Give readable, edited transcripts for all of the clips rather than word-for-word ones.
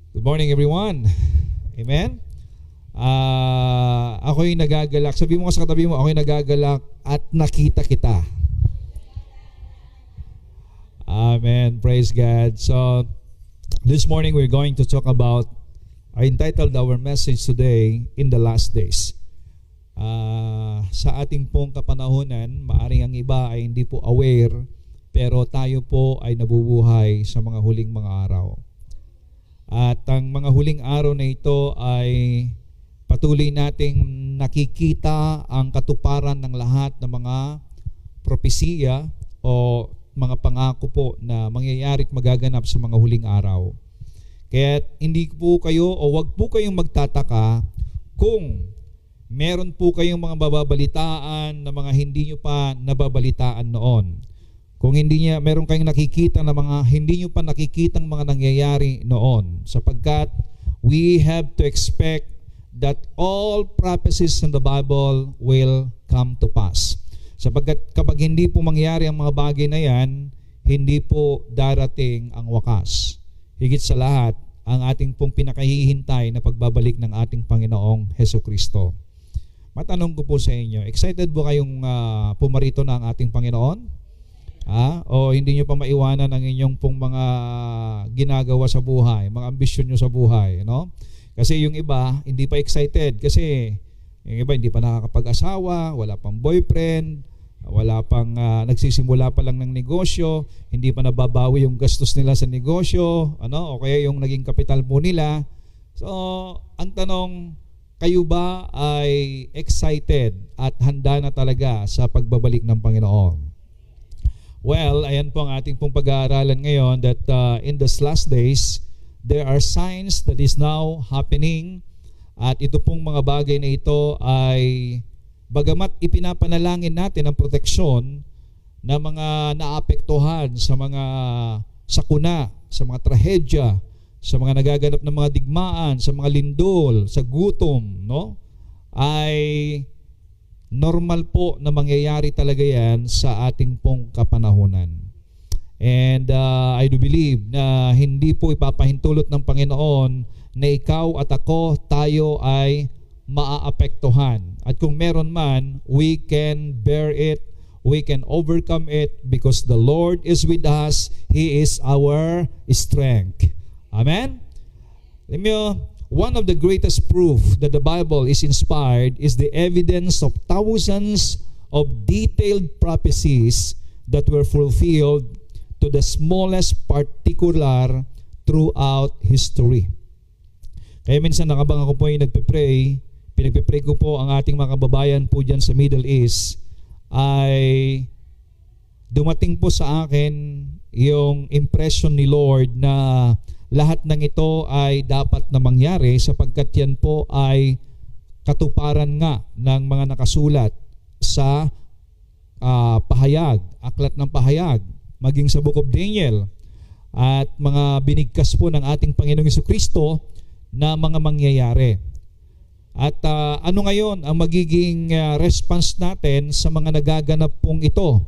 Good morning everyone. Amen. Ako'y nagagalak. Sabi mo sa katabi mo, ako'y nagagalak at nakita kita. Amen. Praise God. So, this morning we're going to talk about, I entitled our message today, In the Last Days. Sa ating pong kapanahunan, maaring ang iba ay hindi po aware, pero tayo po ay nabubuhay sa mga huling mga araw. At ang mga huling araw na ito ay patuloy nating nakikita ang katuparan ng lahat ng mga propesiya o mga pangako po na mangyayari at magaganap sa mga huling araw. Kaya hindi po kayo o wag po kayong magtataka kung meron po kayong mga bababalitaan na mga hindi nyo pa nababalitaan noon. Kung meron kayong nakikita na mga hindi nyo pa nakikitang mga nangyayari noon, sapagkat we have to expect that all prophecies in the Bible will come to pass. Sapagkat kapag hindi po mangyari ang mga bagay na yan, hindi po darating ang wakas. Higit sa lahat, ang ating pong pinakahihintay na pagbabalik ng ating Panginoong Hesukristo. Matanong ko po sa inyo, excited po kayong pumarito na ang ating Panginoon? O hindi nyo pa maiwanan ang inyong pong mga ginagawa sa buhay, mga ambisyon nyo sa buhay, no? Kasi yung iba, hindi pa excited kasi yung iba hindi pa nakakapag-asawa, wala pang boyfriend, wala pang nagsisimula pa lang ng negosyo, hindi pa nababawi yung gastos nila sa negosyo, o kaya yung naging kapital po nila. So, ang tanong, kayo ba ay excited at handa na talaga sa pagbabalik ng Panginoon? Well, ayan po ang ating pong pag-aaralan ngayon that in these last days, there are signs that is now happening at ito pong mga bagay na ito ay bagamat ipinapanalangin natin ang proteksyon na mga naapektuhan sa mga sakuna, sa mga trahedya, sa mga nagaganap ng mga digmaan, sa mga lindol, sa gutom, no? Ay normal po na mangyayari talaga yan sa ating pong kapanahunan. And I do believe na hindi po ipapahintulot ng Panginoon na ikaw at ako, tayo ay maaapektuhan. At kung meron man, we can bear it, we can overcome it because the Lord is with us. He is our strength. Amen? Let me one of the greatest proof that the Bible is inspired is the evidence of thousands of detailed prophecies that were fulfilled to the smallest particular throughout history. Kaya minsan nakabang ako po yung pinagpe-pray ko po ang ating mga kababayan po dyan sa Middle East, ay dumating po sa akin yung impression ni Lord na lahat ng ito ay dapat na mangyari sapagkat yan po ay katuparan nga ng mga nakasulat sa pahayag, aklat ng pahayag, maging sa Book of Daniel at mga binigkas po ng ating Panginoong Hesukristo na mga mangyayari. At ano ngayon ang magiging response natin sa mga nagaganap pong ito?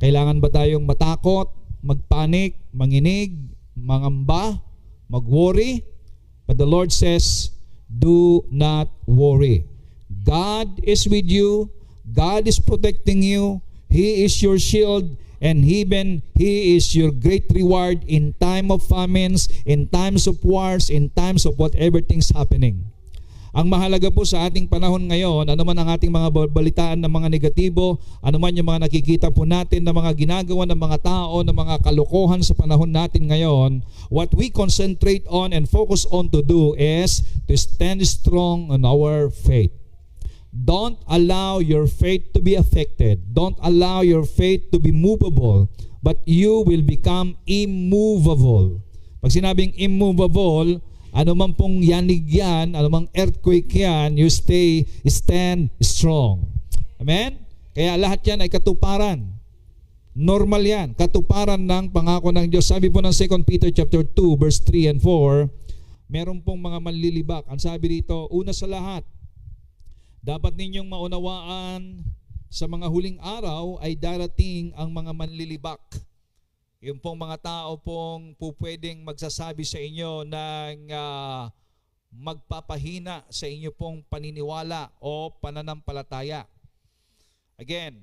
Kailangan ba tayong matakot, magpanik, manginig, mangamba, mag-worry? But the Lord says, do not worry. God is with you. God is protecting you. He is your shield. And even He is your great reward in time of famines, in times of wars, in times of whatever things happening. Ang mahalaga po sa ating panahon ngayon, ano man ang ating mga balitaan ng mga negatibo, ano man yung mga nakikita po natin na mga ginagawa ng mga tao, ng mga kalokohan sa panahon natin ngayon, what we concentrate on and focus on to do is to stand strong on our faith. Don't allow your faith to be affected. Don't allow your faith to be movable, but you will become immovable. Pag sinabing immovable, ano man pong yanig yan, ano mang earthquake yan, you stand strong. Amen? Kaya lahat yan ay katuparan. Normal yan. Katuparan ng pangako ng Diyos. Sabi po ng 2 Peter chapter 2, verse 3 and 4, meron pong mga manlilibak. Ang sabi dito, una sa lahat, dapat ninyong maunawaan sa mga huling araw ay darating ang mga manlilibak. yung pong mga tao pong pupwedeng magsasabi sa inyo ng magpapahina sa inyo pong paniniwala o pananampalataya. Again,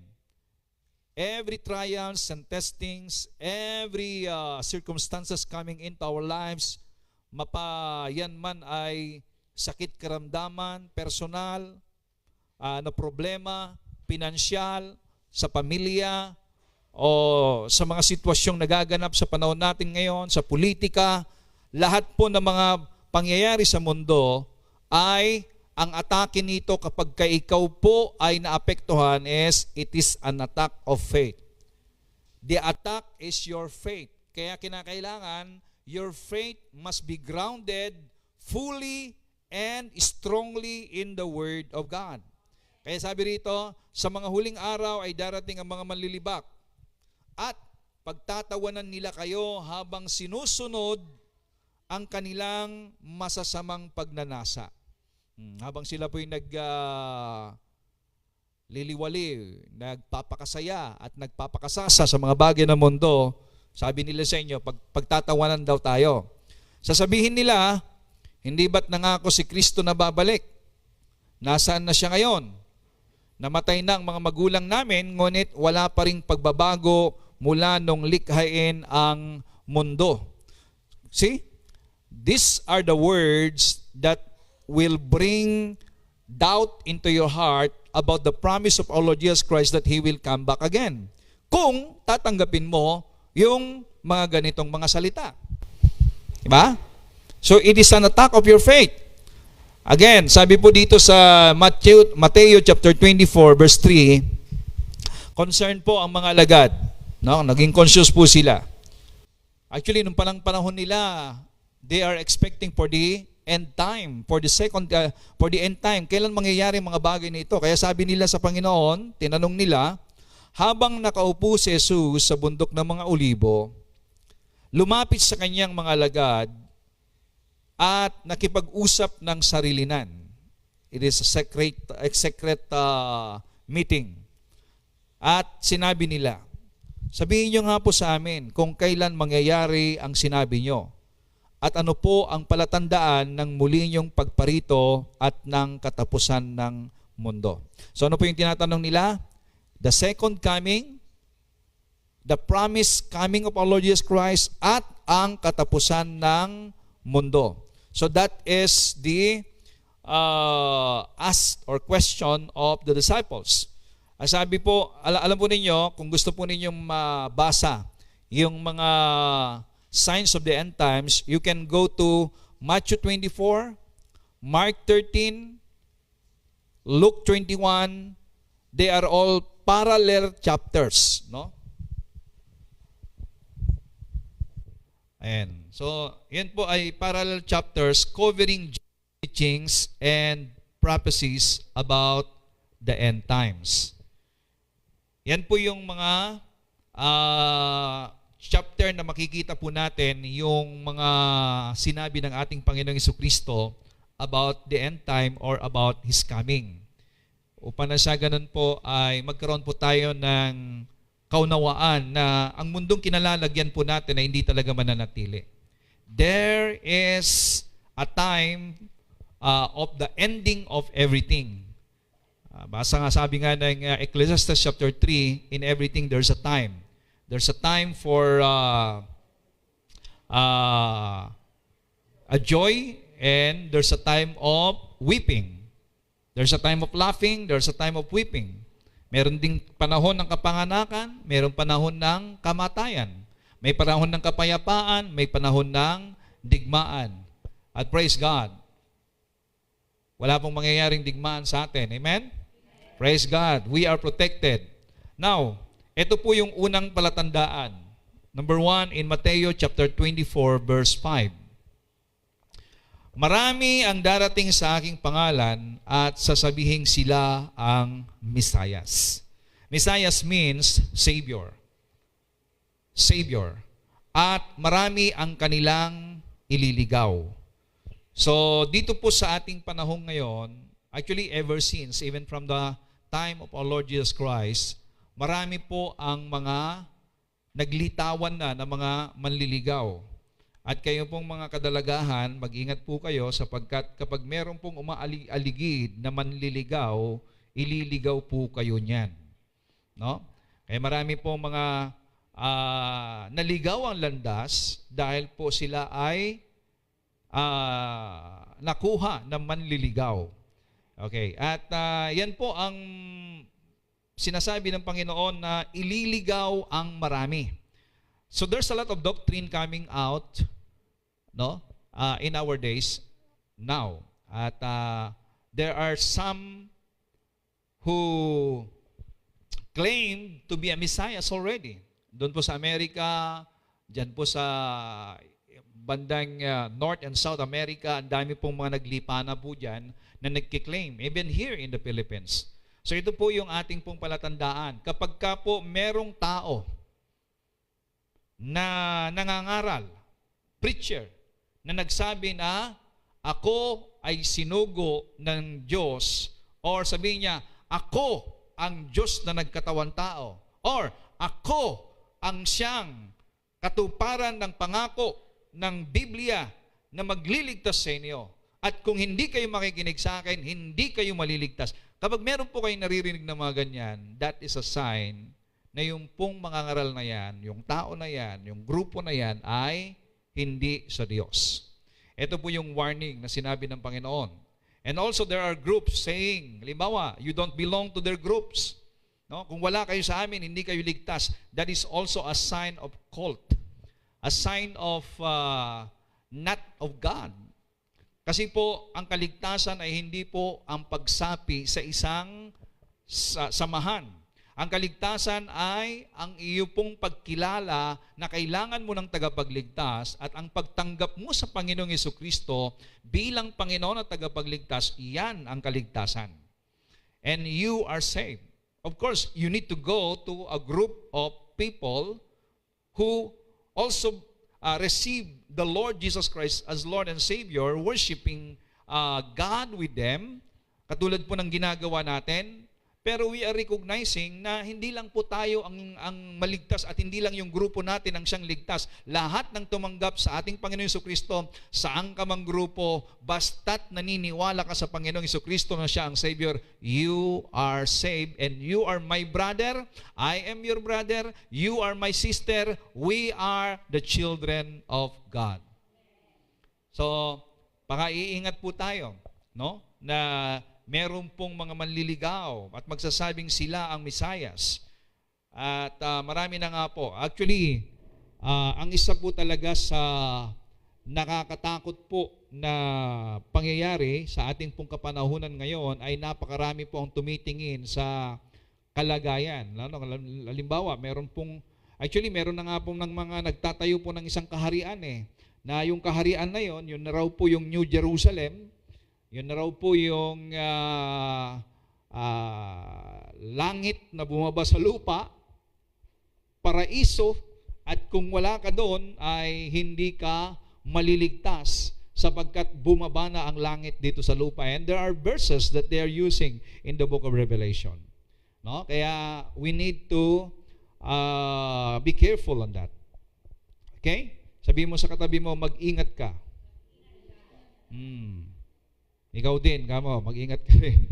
every trials and testings, every circumstances coming into our lives, yan man ay sakit karamdaman, personal, na problema, pinansyal, sa pamilya, o sa mga sitwasyong nagaganap sa panahon natin ngayon, sa politika, lahat po ng mga pangyayari sa mundo ay ang atake nito kapag ikaw po ay naapektuhan it is an attack of faith. The attack is your faith. Kaya kinakailangan your faith must be grounded fully and strongly in the Word of God. Kaya sabi rito, sa mga huling araw ay darating ang mga manlilibak at pagtatawanan nila kayo habang sinusunod ang kanilang masasamang pagnanasa. Habang sila po'y liliwali, nagpapakasaya at nagpapakasasa sa mga bagay ng mundo, sabi nila sa inyo, pagtatawanan daw tayo. Sasabihin nila, hindi ba't nangako si Kristo na babalik? Nasaan na siya ngayon? Namatay na ang mga magulang namin, ngunit wala pa ring pagbabago mula nung likhain ang mundo. See? These are the words that will bring doubt into your heart about the promise of our Lord Jesus Christ that He will come back again. Kung tatanggapin mo yung mga ganitong mga salita. Diba? So it is an attack of your faith. Again, sabi po dito sa Mateo chapter 24 verse 3, concern po ang mga alagad. No? Naging conscious po sila. Actually, nung panahon nila, they are expecting for the end time, for the end time. Kailan mangyayari mga bagay na ito? Kaya sabi nila sa Panginoon, tinanong nila, habang nakaupo si Jesus sa bundok ng mga Olibo, lumapit sa kanyang mga alagad at nakipag-usap ng sarilinan. It is a secret meeting. At sinabi nila, sabihin nyo nga po sa amin kung kailan mangyayari ang sinabi nyo. At ano po ang palatandaan ng muli niyong pagparito at ng katapusan ng mundo. So ano po yung tinatanong nila? The second coming, the promised coming of our Lord Jesus Christ, at ang katapusan ng mundo. So that is the ask or question of the disciples. Ang sabi po, alam po ninyo, kung gusto po ninyong mabasa yung mga signs of the end times, you can go to Matthew 24, Mark 13, Luke 21. They are all parallel chapters, no? Ayan. So, yan po ay parallel chapters covering teachings and prophecies about the end times. Yan po yung mga chapter na makikita po natin yung mga sinabi ng ating Panginoong Jesucristo about the end time or about His coming. Upang na sa ganun po ay magkaroon po tayo ng kaunawaan na ang mundong kinalalagyan po natin ay hindi talaga mananatili. There is a time of the ending of everything. Basta nga sabi nga ng Ecclesiastes chapter 3, in everything there's a time. There's a time for a joy, and there's a time of weeping. There's a time of laughing, there's a time of weeping. Meron ding panahon ng kapanganakan, merong panahon ng kamatayan. May panahon ng kapayapaan, may panahon ng digmaan. At praise God, wala pong mangyayaring digmaan sa atin. Amen? Praise God, we are protected. Now, ito po yung unang palatandaan. Number 1, in Mateo chapter 24, verse 5. Marami ang darating sa aking pangalan at sasabihing sila ang Mesias. Mesias means Savior. Savior. At marami ang kanilang ililigaw. So, dito po sa ating panahon ngayon, actually ever since, even from the time of our Lord Jesus Christ, marami po ang mga naglitawan na ng mga manliligaw. At kayo pong mga kadalagahan, mag-ingat po kayo sapagkat kapag meron pong umaaligid na manliligaw, ililigaw po kayo niyan. No? Kaya marami pong mga naligaw ang landas dahil po sila ay nakuha ng manliligaw. Okay, at yan po ang sinasabi ng Panginoon na ililigaw ang marami. So there's a lot of doctrine coming out, no, in our days now. At there are some who claim to be a Messiah already. Doon po sa Amerika, dyan po sa bandang North and South America, ang dami pong mga naglipana po dyan na nagkiklaim, even here in the Philippines. So ito po yung ating pong palatandaan. Kapag ka po merong tao na nangangaral, preacher, na nagsabi na ako ay sinugo ng Diyos, or sabihin niya, ako ang Diyos na nagkatawan tao, or ako ang siyang katuparan ng pangako ng Biblia na magliligtas sa inyo. At kung hindi kayo makikinig sa akin, hindi kayo maliligtas. Kapag meron po kayong naririnig na mga ganyan, that is a sign na yung pong mga ngaral na yan, yung tao na yan, yung grupo na yan ay hindi sa Diyos. Ito po yung warning na sinabi ng Panginoon. And also there are groups saying, halimbawa, you don't belong to their groups. No? Kung wala kayo sa amin, hindi kayo ligtas. That is also a sign of cult. A sign of not of God. Kasi po, ang kaligtasan ay hindi po ang pagsapi sa isang samahan. Ang kaligtasan ay ang iyo pong pagkilala na kailangan mo ng tagapagligtas at ang pagtanggap mo sa Panginoong Jesucristo bilang Panginoon at tagapagligtas, iyan ang kaligtasan. And you are saved. Of course, you need to go to a group of people who also receive the Lord Jesus Christ as Lord and Savior, worshiping God with them, katulad po ng ginagawa natin. Pero we are recognizing na hindi lang po tayo ang maligtas at hindi lang yung grupo natin ang siyang ligtas. Lahat ng tumanggap sa ating Panginoong Jesucristo, saan ka mang grupo, basta't naniniwala ka sa Panginoong Jesucristo na siya ang Savior, you are saved. And you are my brother, I am your brother, you are my sister, we are the children of God. So, pakaiingat po tayo, no? Na meron pong mga manliligaw at magsasabing sila ang Mesiyas. At marami na nga po. Actually, ang isa po talaga sa nakakatakot po na pangyayari sa ating pong kapanahunan ngayon ay napakarami po ang tumitingin sa kalagayan. Halimbawa, meron na nga po ng mga nagtatayo po ng isang kaharian na yung kaharian na yon, yun na raw po yung New Jerusalem. Yun na raw po yung langit na bumaba sa lupa, paraiso, at kung wala ka doon ay hindi ka maliligtas sapagkat bumaba na ang langit dito sa lupa. And there are verses that they are using in the book of Revelation. No? Kaya we need to be careful on that. Okay? Sabihin mo sa katabi mo, mag-ingat ka. Ikaw din, kamo, mag-ingat ka rin.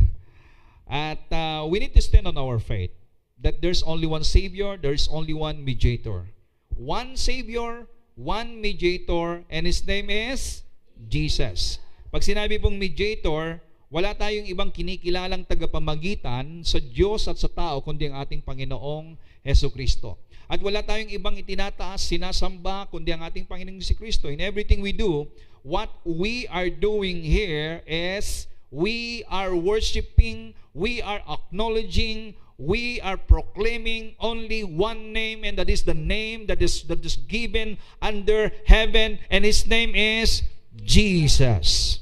At we need to stand on our faith that there's only one Savior, there's only one mediator. One Savior, one mediator, and His name is Jesus. Pag sinabi pong mediator, wala tayong ibang kinikilalang tagapamagitan sa Diyos at sa tao, kundi ang ating Panginoong Jesucristo. At wala tayong ibang itinataas, sinasamba, kundi ang ating Panginoong Jesucristo. In everything we do, what we are doing here is we are worshiping, we are acknowledging, we are proclaiming only one name, and that is the name that is given under heaven, and His name is Jesus,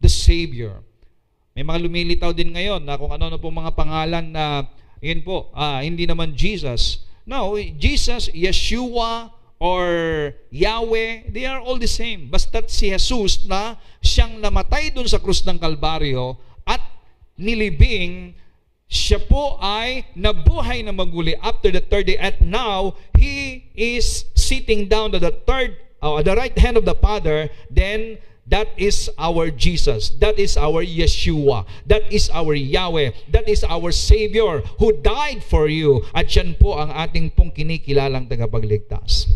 the Savior. May mga lumilitaw din ngayon na kung ano-ano po mga pangalan na yun po, hindi naman Jesus. No, Jesus, Yeshua, or Yahweh, they are all the same. Basta't si Jesus na siyang namatay dun sa krus ng Kalbaryo at nilibing, siya po ay nabuhay na maguli after the third day, at now He is sitting down at the right hand of the Father. Then that is our Jesus. That is our Yeshua. That is our Yahweh. That is our Savior who died for you. At siyan po ang ating pong kinikilalang tagapagligtas.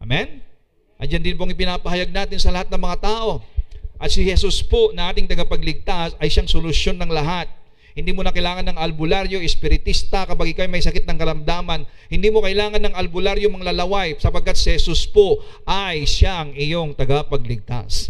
Amen? At yan din pong ipinapahayag natin sa lahat ng mga tao. At si Jesus po na ating tagapagligtas ay siyang solusyon ng lahat. Hindi mo na kailangan ng albularyo, espiritista kapag ikaw may sakit ng karamdaman. Hindi mo kailangan ng albularyo manglalaway sapagkat si Jesus po ay siyang iyong tagapagligtas.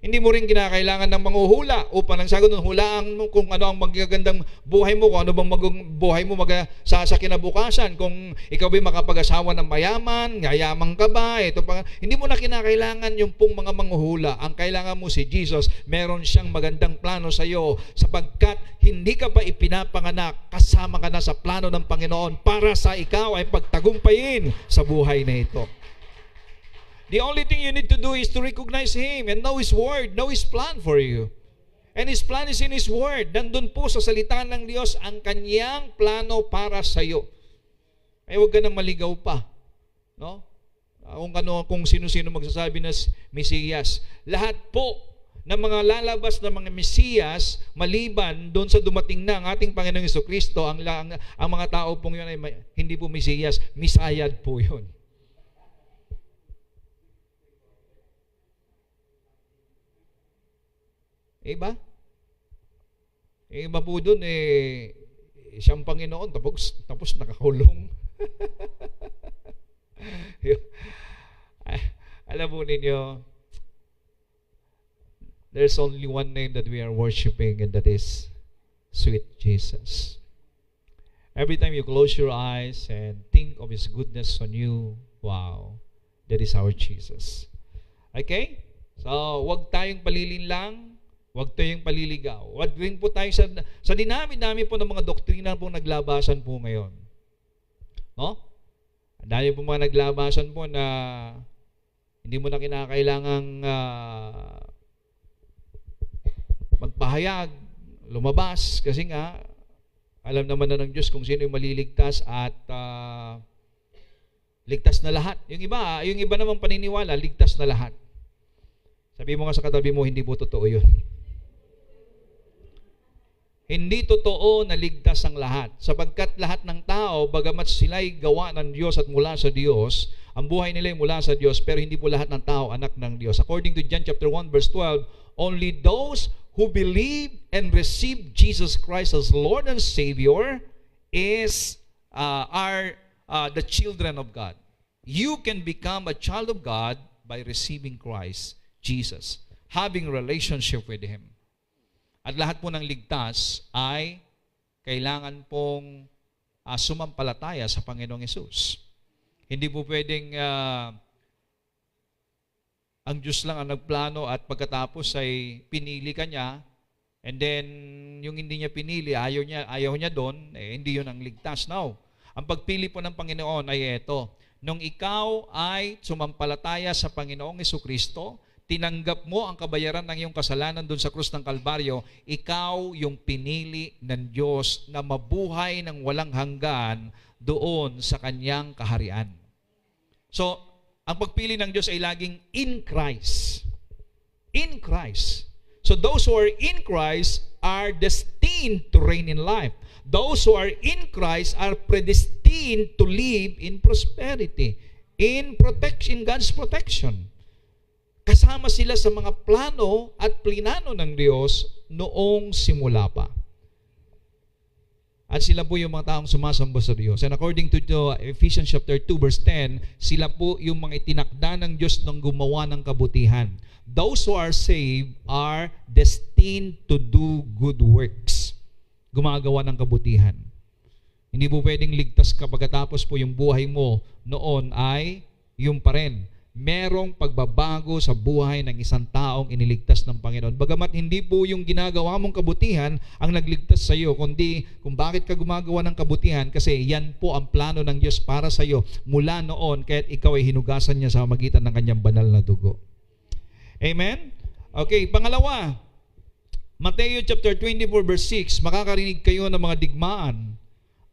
Hindi mo rin kinakailangan ng manghuhula upang nang sagot ng hulaan mo kung ano ang magagandang buhay mo, kung ano bang buhay mo sa kinabukasan, kung ikaw ba'y makapag-asawa ng mayaman, yayaman ka ba, ito pa. Hindi mo na kinakailangan yung pong mga manghuhula. Ang kailangan mo si Jesus, meron siyang magandang plano sa iyo sapagkat hindi ka pa ipinapanganak, kasama ka na sa plano ng Panginoon para sa ikaw ay pagtagumpayin sa buhay na ito. The only thing you need to do is to recognize Him and know His Word, know His plan for you. And His plan is in His Word. Nandun po sa salita ng Diyos ang Kanyang plano para sa iyo. Ay huwag ka nang maligaw pa. No? Kung sino-sino magsasabi na Mesiyas. Lahat po ng mga lalabas na mga Mesiyas, maliban doon sa dumating na ang ating Panginoong Jesucristo, ang mga tao pong yun ay hindi po Mesiyas, Misayad po yun. Iba? Iba po doon, siyang Panginoon, tapos nakakulong. Alam mo ninyo, there's only one name that we are worshiping, and that is sweet Jesus. Every time you close your eyes and think of His goodness on you, wow, that is our Jesus. Okay? So, wag tayong palilinlang, wag tayong paliligaw. Wag rin po tayo sa dinami-dami po ng mga doktrina po naglabasan po ngayon. No? Ang dami po mga naglabasan po na hindi mo na kinakailangang magpahayag, lumabas, kasi nga, alam naman na ng Diyos kung sino yung maliligtas at ligtas na lahat. Yung iba naman paniniwala, ligtas na lahat. Sabi mo nga sa katabi mo, hindi po totoo yun. Hindi totoo na ligtas ang lahat. Sapagkat lahat ng tao, bagamat sila'y gawa ng Diyos at mula sa Diyos, ang buhay nila ay mula sa Diyos, pero hindi po lahat ng tao anak ng Diyos. According to John chapter 1 verse 12, only those who believe and receive Jesus Christ as Lord and Savior are the children of God. You can become a child of God by receiving Christ Jesus, having a relationship with Him. At lahat po ng ligtas ay kailangan pong sumampalataya sa Panginoong Hesus. Hindi po pwedeng ang Diyos lang ang nagplano at pagkatapos ay pinili ka niya, and then yung hindi niya pinili, ayaw niya doon, hindi yun ang ligtas. Now, ang pagpili po ng Panginoon ay ito. Nung ikaw ay sumampalataya sa Panginoong Jesucristo, tinanggap mo ang kabayaran ng iyong kasalanan doon sa krus ng Kalbaryo, ikaw yung pinili ng Diyos na mabuhay ng walang hanggan doon sa Kanyang kaharian. So, ang pagpili ng Diyos ay laging in Christ. In Christ. So, those who are in Christ are destined to reign in life. Those who are in Christ are predestined to live in prosperity, in God's protection. Kasama sila sa mga plano at plinano ng Diyos noong simula pa. At sila po yung mga taong sumasamba sa Diyos. And according to Ephesians chapter 2 verse 10, sila po yung mga itinakda ng Diyos nang gumawa ng kabutihan. Those who are saved are destined to do good works. Gumagawa ng kabutihan. Hindi po pwedeng ligtas ka pagkatapos po yung buhay mo noon ay yung pa rin. Merong pagbabago sa buhay ng isang taong iniligtas ng Panginoon. Bagamat hindi po yung ginagawa mong kabutihan ang nagligtas sa iyo, kundi kung bakit ka gumagawa ng kabutihan, kasi yan po ang plano ng Diyos para sa iyo mula noon, kaya't ikaw ay hinugasan niya sa magitan ng kanyang banal na dugo. Amen? Okay, pangalawa, Mateo chapter 24 verse 6, makakarinig kayo ng mga digmaan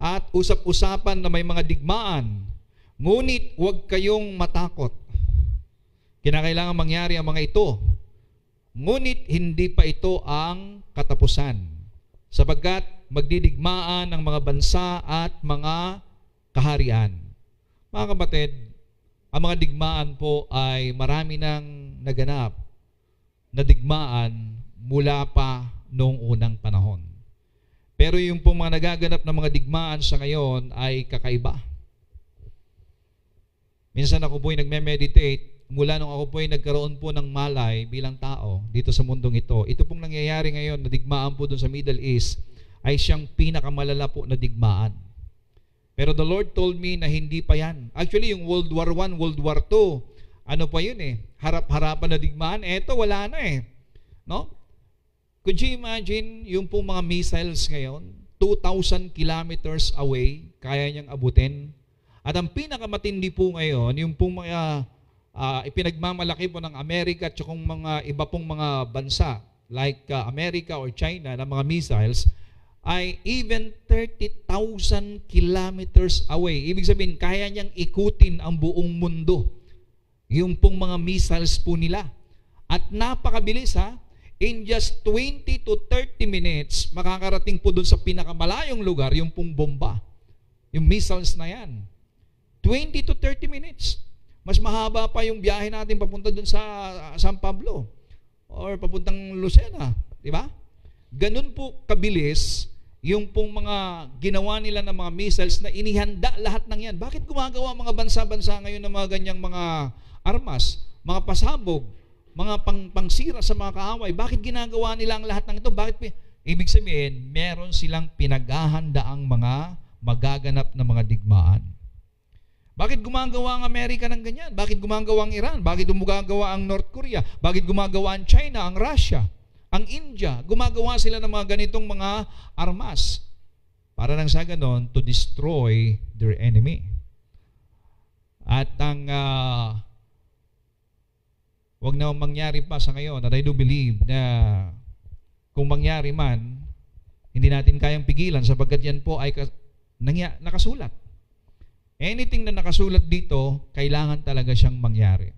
at usap-usapan na may mga digmaan. Ngunit huwag kayong matakot. Kinakailangan mangyari ang mga ito. Ngunit hindi pa ito ang katapusan. Sapagkat magdidigmaan ang mga bansa at mga kaharian. Mga kapatid, ang mga digmaan po ay marami nang naganap na digmaan mula pa noong unang panahon. Pero yung pong mga nagaganap na mga digmaan sa ngayon ay kakaiba. Minsan ako po'y nagme-meditate mula nung ako po'y nagkaroon po ng malay bilang tao dito sa mundong ito. Ito pong nangyayari ngayon na digmaan po doon sa Middle East ay siyang pinakamalala po na digmaan. Pero the Lord told me na hindi pa yan. Actually, yung World War I, World War II, ano pa yun eh? Harap-harapan na digmaan. Eto, wala na eh. No? Could you imagine yung pong mga missiles ngayon, 2,000 kilometers away, kaya niyang abutin? At ang pinakamatindi po ngayon, yung pong mga ipinagmamalaki po ng Amerika at yung mga iba pong mga bansa, like America or China, na mga missiles, ay even 30,000 kilometers away. Ibig sabihin, kaya niyang ikutin ang buong mundo. Yung pong mga missiles po nila. At napakabilis ha. In just 20 to 30 minutes, makakarating po dun sa pinakamalayong lugar, yung pong bomba. Yung missiles na yan. 20 to 30 minutes. Mas mahaba pa yung biyahe natin papunta dun sa San Pablo or papuntang Lucena. Diba? Ganun po kabilis yung pong mga ginawa nila ng mga missiles na inihanda lahat ng yan. Bakit gumagawa mga bansa-bansa ngayon ng mga ganyang mga armas, mga pasabog, mga pangsira sa mga kaaway? Bakit ginagawa nila ang lahat ng ito? Ibig sabihin, meron silang pinaghahandaang mga magaganap na mga digmaan. Bakit gumagawa ang Amerika ng ganyan? Bakit gumagawa ang Iran? Bakit gumagawa ang North Korea? Bakit gumagawa ang China, ang Russia, ang India? Gumagawa sila ng mga ganitong mga armas para nang sa ganon to destroy their enemy. At ang wag na mangyari pa sa ngayon, and I do believe na kung mangyari man, hindi natin kayang pigilan sapagkat yan po ay nakasulat. Anything na nakasulat dito, kailangan talaga siyang mangyari.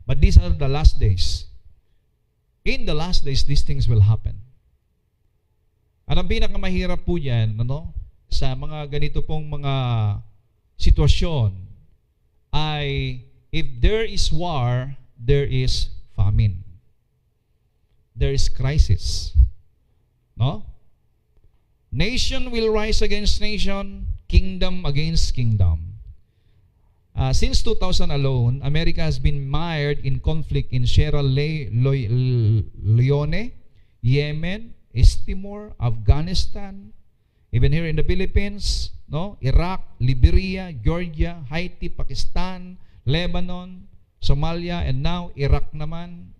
But these are the last days. In the last days, these things will happen. At ang pinakamahirap po yan, sa mga ganito pong mga sitwasyon, ay if there is war, there is famine. There is crisis. No? Nation will rise against nation, kingdom against kingdom. Since 2000 alone, America has been mired in conflict in Sierra Leone, Yemen, East Timor, Afghanistan, even here in the Philippines, Iraq, Liberia, Georgia, Haiti, Pakistan, Lebanon, Somalia, and now Iraq naman,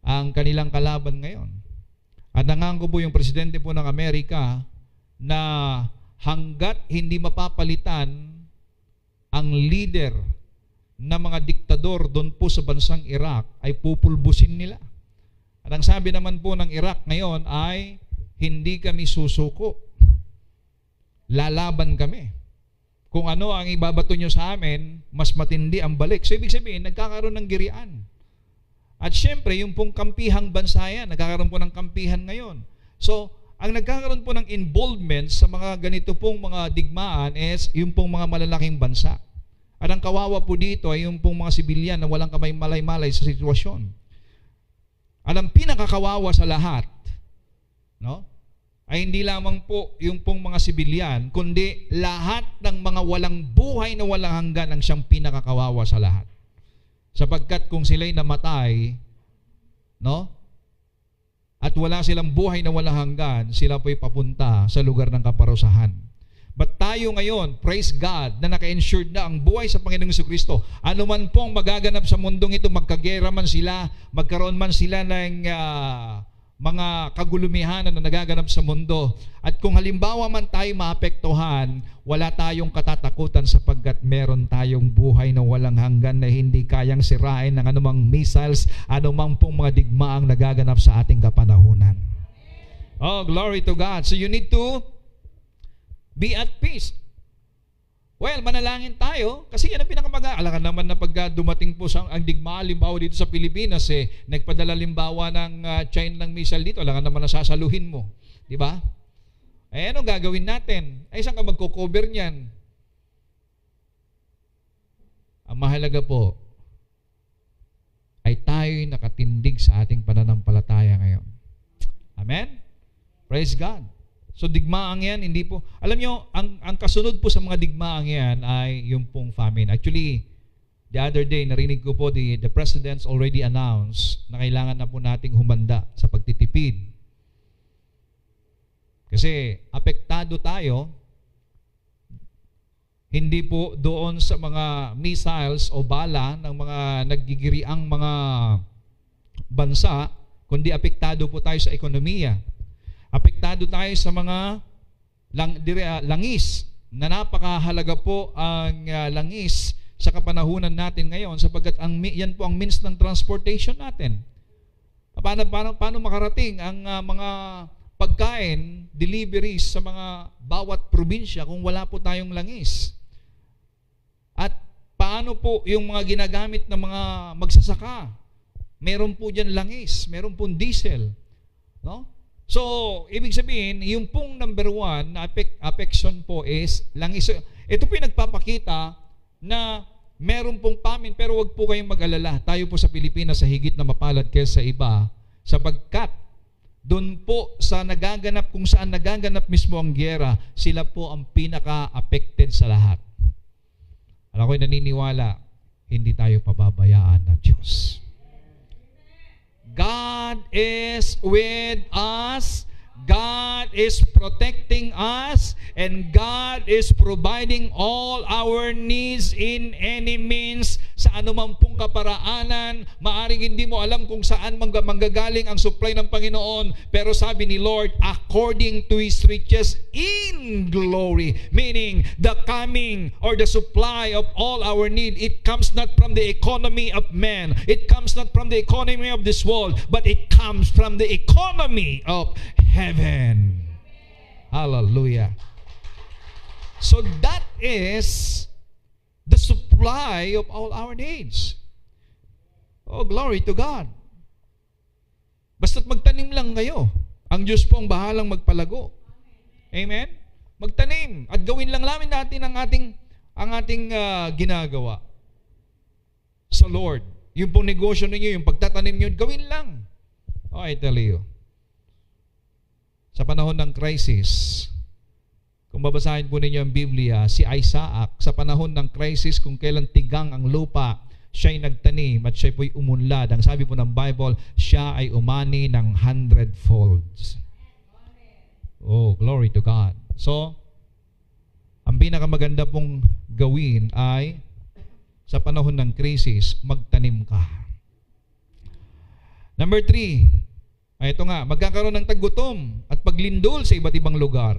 ang kanilang kalaban ngayon. At nangako po yung presidente po ng Amerika na hanggat hindi mapapalitan ang leader na mga diktador doon po sa bansang Iraq, ay pupulbusin nila. At ang sabi naman po ng Iraq ngayon ay, hindi kami susuko. Lalaban kami. Kung ano ang ibabato nyo sa amin, mas matindi ang balik. So ibig sabihin, nagkakaroon ng girian. At syempre, yung pong kampihang bansa yan, nagkakaroon po ng kampihan ngayon. So, ang nagkakaroon po ng involvement sa mga ganito pong mga digmaan is yung pong mga malalaking bansa. At ang kawawa po dito ay yung pong mga sibilyan na walang kamay malay-malay sa sitwasyon. At ang pinakakawawa sa lahat, ay hindi lamang po yung pong mga sibilyan, kundi lahat ng mga walang buhay na walang hanggan ang siyang pinakakawawa sa lahat. Sapagkat kung sila'y namatay, at wala silang buhay na walang hanggan, sila po'y papunta sa lugar ng kaparusahan. But tayo ngayon, praise God, na naka-ensured na ang buhay sa Panginoong Jesucristo. Ano man pong magaganap sa mundong ito, magkagera man sila, magkaroon man sila ng mga kagulumihan na nagaganap sa mundo. At kung halimbawa man tayo maapektuhan, wala tayong katatakutan sapagkat meron tayong buhay na walang hanggan na hindi kayang sirain ng anumang missiles, anumang pong mga digmaang nagaganap sa ating kapanahunan. Oh, glory to God. So you need to be at peace. Well, manalangin tayo kasi yan ang alam ka naman na pag dumating po ang digmaan, limbawa dito sa Pilipinas, nagpadala limbawa ng China ng missile dito, alam ka naman na sasaluhin mo. Di ba? Ano gagawin natin? Saan ka magko-cover niyan? Ang mahalaga po ay tayo'y nakatindig sa ating pananampalataya ngayon. Amen? Praise God. So digmaang yan, hindi po, alam nyo, ang kasunod po sa mga digmaang yan ay yung pong famine. Actually, the other day, narinig ko po, the President's already announced na kailangan na po nating humanda sa pagtitipid. Kasi apektado tayo, hindi po doon sa mga missiles o bala ng mga naggigiriang mga bansa, kundi apektado po tayo sa ekonomiya. Apektado tayo sa mga langis na napakahalaga po ang langis sa kapanahunan natin ngayon sapagkat yan po ang means ng transportation natin. Paano makarating ang mga pagkain, deliveries sa mga bawat probinsya kung wala po tayong langis? At paano po yung mga ginagamit ng mga magsasaka? Meron po dyan langis, meron po diesel. No? So, ibig sabihin, yung pong number one na affection po is langis. Ito po yung nagpapakita na meron pong famine, pero wag po kayong mag-alala. Tayo po sa Pilipinas sa higit na mapalad kaysa sa iba, sapagkat doon po sa nagaganap, kung saan nagaganap mismo ang gyera, sila po ang pinaka-affected sa lahat. Alam ko'y naniniwala, hindi tayo pababayaan ng Diyos. God is with us, God is protecting us, and God is providing all our needs in any means sa anumang pong kaparaanan. Maaring hindi mo alam kung saan manggagaling ang supply ng Panginoon, pero sabi ni Lord, according to His riches in glory, meaning the coming or the supply of all our need, it comes not from the economy of man, it comes not from the economy of this world, but it comes from the economy of heaven. Hallelujah. So that is the supply of all our needs. Oh, glory to God. Basta't magtanim lang kayo. Ang Diyos po ang bahalang magpalago. Amen? Magtanim at gawin lang namin natin ang ating ginagawa sa Lord. Yung pong negosyo ninyo, yung pagtatanim nyo, gawin lang. Oh, I tell you. Sa panahon ng crisis, kung babasahin po ninyo ang Biblia, si Isaac, sa panahon ng crisis, kung kailan tigang ang lupa, siya'y nagtanim at siya po'y umunlad. Ang sabi po ng Bible, siya ay umani ng 100-folds. Oh, glory to God. So, ang pinakamaganda pong gawin ay, sa panahon ng crisis, magtanim ka. Number 3, ito nga, magkakaroon ng taggutom at paglindol sa iba't ibang lugar.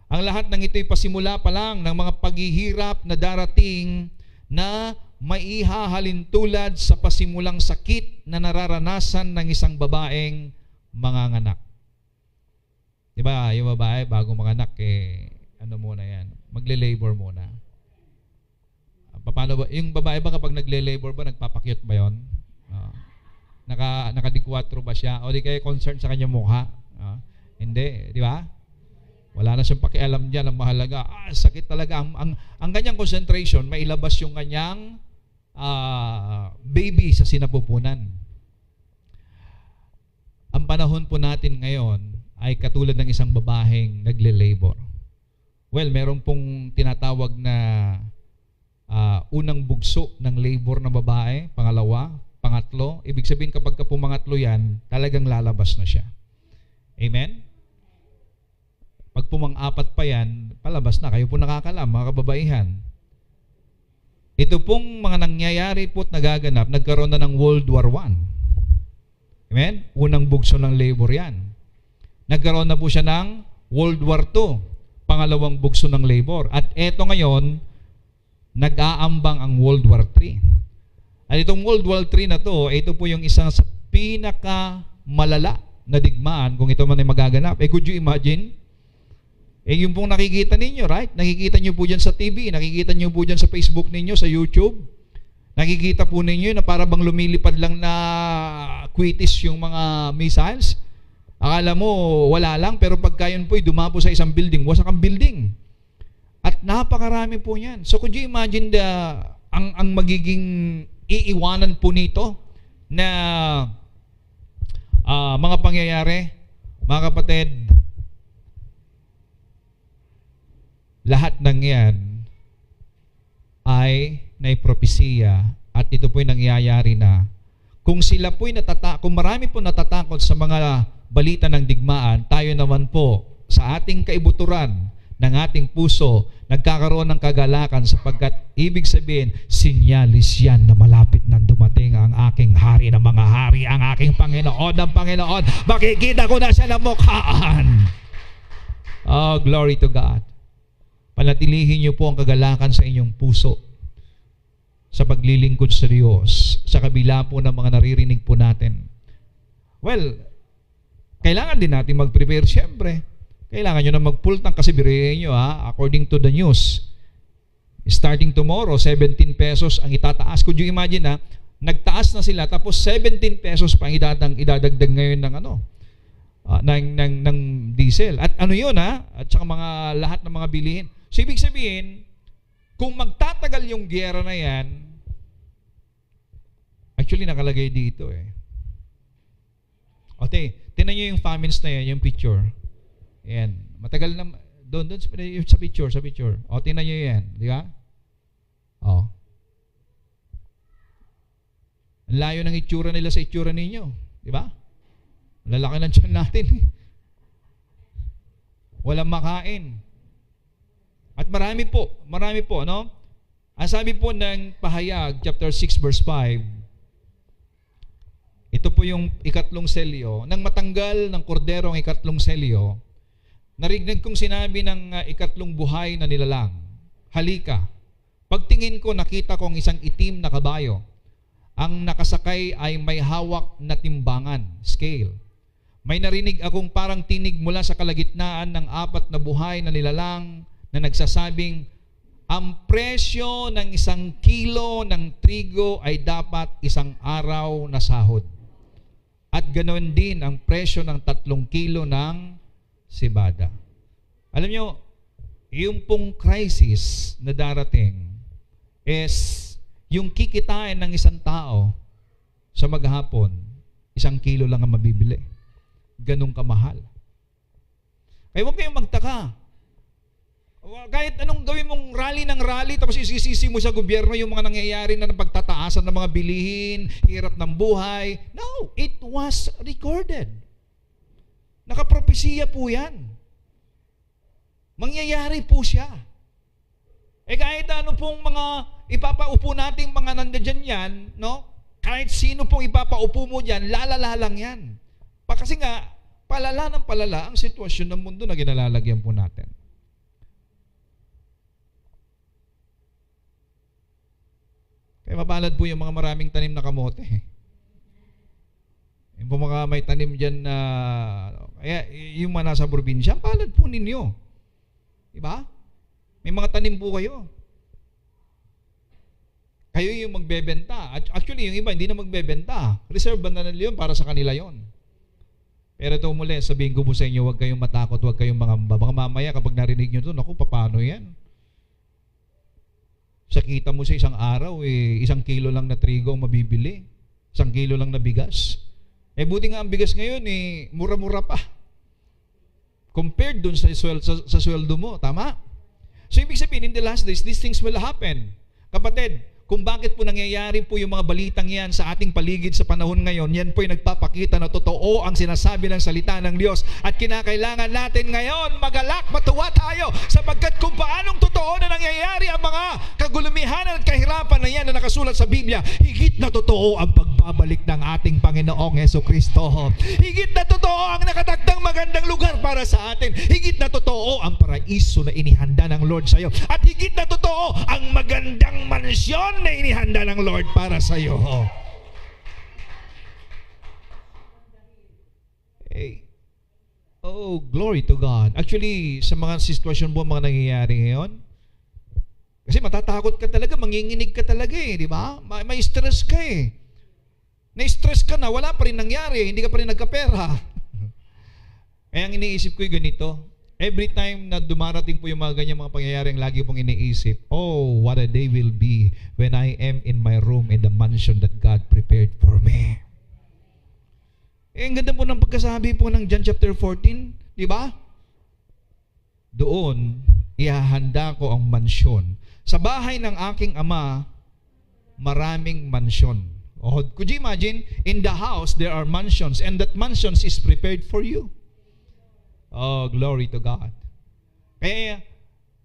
Ang lahat ng ito'y pasimula pa lang ng mga paghihirap na darating na maihahalin tulad sa pasimulang sakit na nararanasan ng isang babaeng manganganak. Diba, yung babae bago manganak, ano muna yan, magle-labor muna. Paano ba? Yung babae ba kapag nagle-labor ba, nagpapakyut ba yun? Naka-4 ba siya? O di kayo concerned sa kanyang mukha? Hindi, di ba? Wala na siyang pakialam dyan. Ang mahalaga, sakit talaga. Ang kanyang concentration, mailabas yung kanyang baby sa sinapupunan. Ang panahon po natin ngayon ay katulad ng isang babaheng nagle-labor. Well, meron pong tinatawag na unang bugso ng labor na babae, pangalawa, pangatlo. Ibig sabihin kapag pumangatlo yan, talagang lalabas na siya. Amen? Pag pumang-apat pa yan, palabas na. Kayo po nakakalam, mga kababaihan. Ito pong mga nangyayari po at nagaganap, nagkaroon na ng World War I. Amen? Unang bugso ng labor yan. Nagkaroon na po siya ng World War II, pangalawang bugso ng labor. At eto ngayon, nag-aambang ang World War III. At itong World War III na to, ito po yung isang sa pinakamalala na digmaan kung ito man ay magaganap. Could you imagine? Yung pong nakikita ninyo, right? Nakikita nyo po dyan sa TV, nakikita nyo po dyan sa Facebook ninyo, sa YouTube. Nakikita po ninyo na para bang lumilipad lang na quitis yung mga missiles. Akala mo, wala lang, pero pagka yun po, dumapo sa isang building, wasak ang building. At napakarami po yan. So could you imagine ang magiging iiwanan po nito na mga pangyayari, mga kapatid, lahat ng yan ay naipropesiya at ito po'y nangyayari na. Kung sila po'y kung marami po natatakot sa mga balita ng digmaan, tayo naman po sa ating kaibuturan ng ating puso, nagkakaroon ng kagalakan sapagkat ibig sabihin, sinyalis yan na malapit nang dumating ang aking hari ng mga hari, ang aking Panginoon ng Panginoon. Makikita ko na siya ng mukhaan. Oh, glory to God. Panatilihin niyo po ang kagalakan sa inyong puso sa paglilingkod sa Diyos, sa kabila po ng mga naririnig po natin. Well, kailangan din natin mag-prepare siyempre. Kailangan nyo na mag-full tank kasi birihin nyo according to the news. Starting tomorrow, 17 pesos ang itataas. Could you imagine nagtaas na sila tapos 17 pesos pa ang idadagdag ngayon ng diesel. At ano yun at saka lahat ng mga bilihin. So ibig sabihin, kung magtatagal yung giyera na yan, actually nakalagay dito Okay, tinan nyo yung famines na yan, yung picture. Yan. Matagal na, doon sa picture. O, tinan nyo yan. Di ba? O. Ang layo ng itsura nila sa itsura ninyo. Di ba? Lalaki ng tiyan natin. Walang makain. At marami po, no? Ang sabi po ng Pahayag, chapter 6, verse 5, ito po yung ikatlong selyo. Nang matanggal ng kordero ang ikatlong selyo, narinig kong sinabi ng ikatlong buhay na nilalang, halika. Pagtingin ko, nakita kong isang itim na kabayo. Ang nakasakay ay may hawak na timbangan, scale. May narinig akong parang tinig mula sa kalagitnaan ng apat na buhay na nilalang na nagsasabing, ang presyo ng 1 kilo ng trigo ay dapat 1 araw na sahod. At ganoon din ang presyo ng 3 kilo ng sibada. Alam nyo, yung pong crisis na darating is yung kikitain ng isang tao sa maghapon, 1 kilo lang ang mabibili. Ganun kamahal. Kaya huwag kayong magtaka. Kahit anong gawin mong rally ng rally, tapos isisisi mo sa gobyerno yung mga nangyayari na pagtataasan ng mga bilihin, hirap ng buhay. No, it was recorded. Nakapropesiya po yan. Mangyayari po siya. Kahit ano pong mga ipapaupo nating mga nandiyan yan, no? Kahit sino pong ipapaupo mo dyan, lalala lang yan. Kasi nga, palala ng palala ang sitwasyon ng mundo na ginalalagyan po natin. Kaya mapalad po yung mga maraming tanim na kamote. Yung po mga may tanim dyan na, kaya yung mga nasa probinsya, palad po ninyo. Diba? May mga tanim po kayo. Kayo yung magbebenta. Actually, yung iba hindi na magbebenta. Reserve na nila yun para sa kanila yon. Pero ito muli, sabihin ko po sa inyo, huwag kayong matakot, huwag kayong mangamba. Baka mamaya kapag narinig nyo ito, naku, paano yan? Sakita mo sa isang araw, 1 kilo lang na trigo ang mabibili. 1 kilo lang na bigas. Buti nga ang bigas ngayon, mura-mura pa. Compared dun sa sweldo mo, tama? So, ibig sabihin, in the last days, these things will happen. Kapatid, kung bakit po nangyayari po yung mga balitang yan sa ating paligid sa panahon ngayon, yan po yung nagpapakita na totoo ang sinasabi ng salita ng Diyos. At kinakailangan natin ngayon magalak, matuwa tayo, sapagkat kung paanong totoo na nangyayari ang mga kagulumihan at kahirapan na yan na nakasulat sa Biblia, higit na totoo ang pagbabalik ng ating Panginoong Jesucristo. Higit na totoo ang nakatakdang magandang lugar para sa atin. Higit na totoo ang paraiso na inihanda ng Lord sa iyo. At higit na totoo ang magandang mansyon na inihanda ng Lord para sa iyo. Hey. Oh, glory to God. Actually, sa mga sitwasyon po mga nangyayari ngayon, kasi matatakot ka talaga, manginginig ka talaga di ba? May stress ka Na-stress ka na, wala pa rin nangyari, hindi ka pa rin nagkapera. Kaya ang iniisip ko ganito, every time na dumarating po yung mga ganyang mga pangyayaring lagi pong iniisip, oh, what a day will be when I am in my room in the mansion that God prepared for me. Ang ganda po ng pagkasabi po ng John chapter 14, di ba? Doon, ihahanda ko ang mansyon. Sa bahay ng aking ama, maraming mansyon. Oh, could you imagine? In the house, there are mansions, and that mansions is prepared for you. Oh, glory to God. Kaya,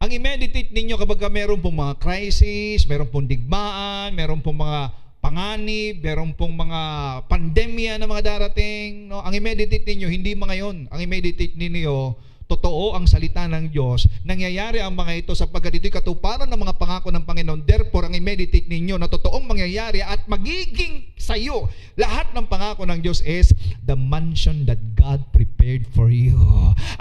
ang i-meditate ninyo kapag meron pong mga crisis, meron pong digmaan, meron pong mga panganib, meron pong mga pandemya na mga darating, no? Ang i-meditate ninyo, hindi mga yon. Ang i-meditate ninyo, totoo ang salita ng Diyos, nangyayari ang mga ito sapagkat ito'y katuparan ng mga pangako ng Panginoon. Therefore, ang i-meditate ninyo na totoong mangyayari at magiging sa iyo lahat ng pangako ng Diyos is the mansion that God prepared for you.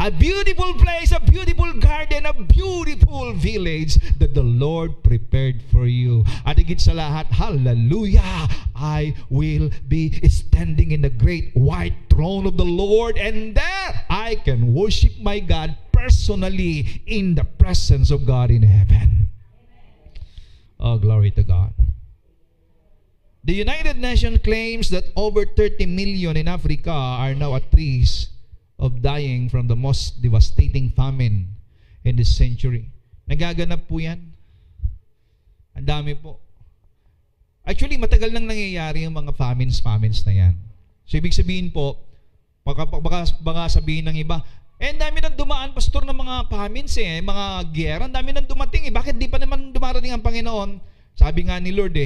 A beautiful place, a beautiful garden, a beautiful village that the Lord prepared for you. At higit sa lahat, hallelujah, I will be standing in the great white throne of the Lord, and there I can worship my God personally in the presence of God in heaven. Oh, glory to God. The United Nations claims that over 30 million in Africa are now at risk of dying from the most devastating famine in this century. Nagaganap po yan. Ang dami po. Actually, matagal nang nangyayari yung mga famines na yan. So, ibig sabihin po, baka sabihin ng iba, ang dami nang dumaan, pastor, ng mga famines mga giyera, ang dami nang dumating bakit di pa naman dumarating ang Panginoon? Sabi nga ni Lord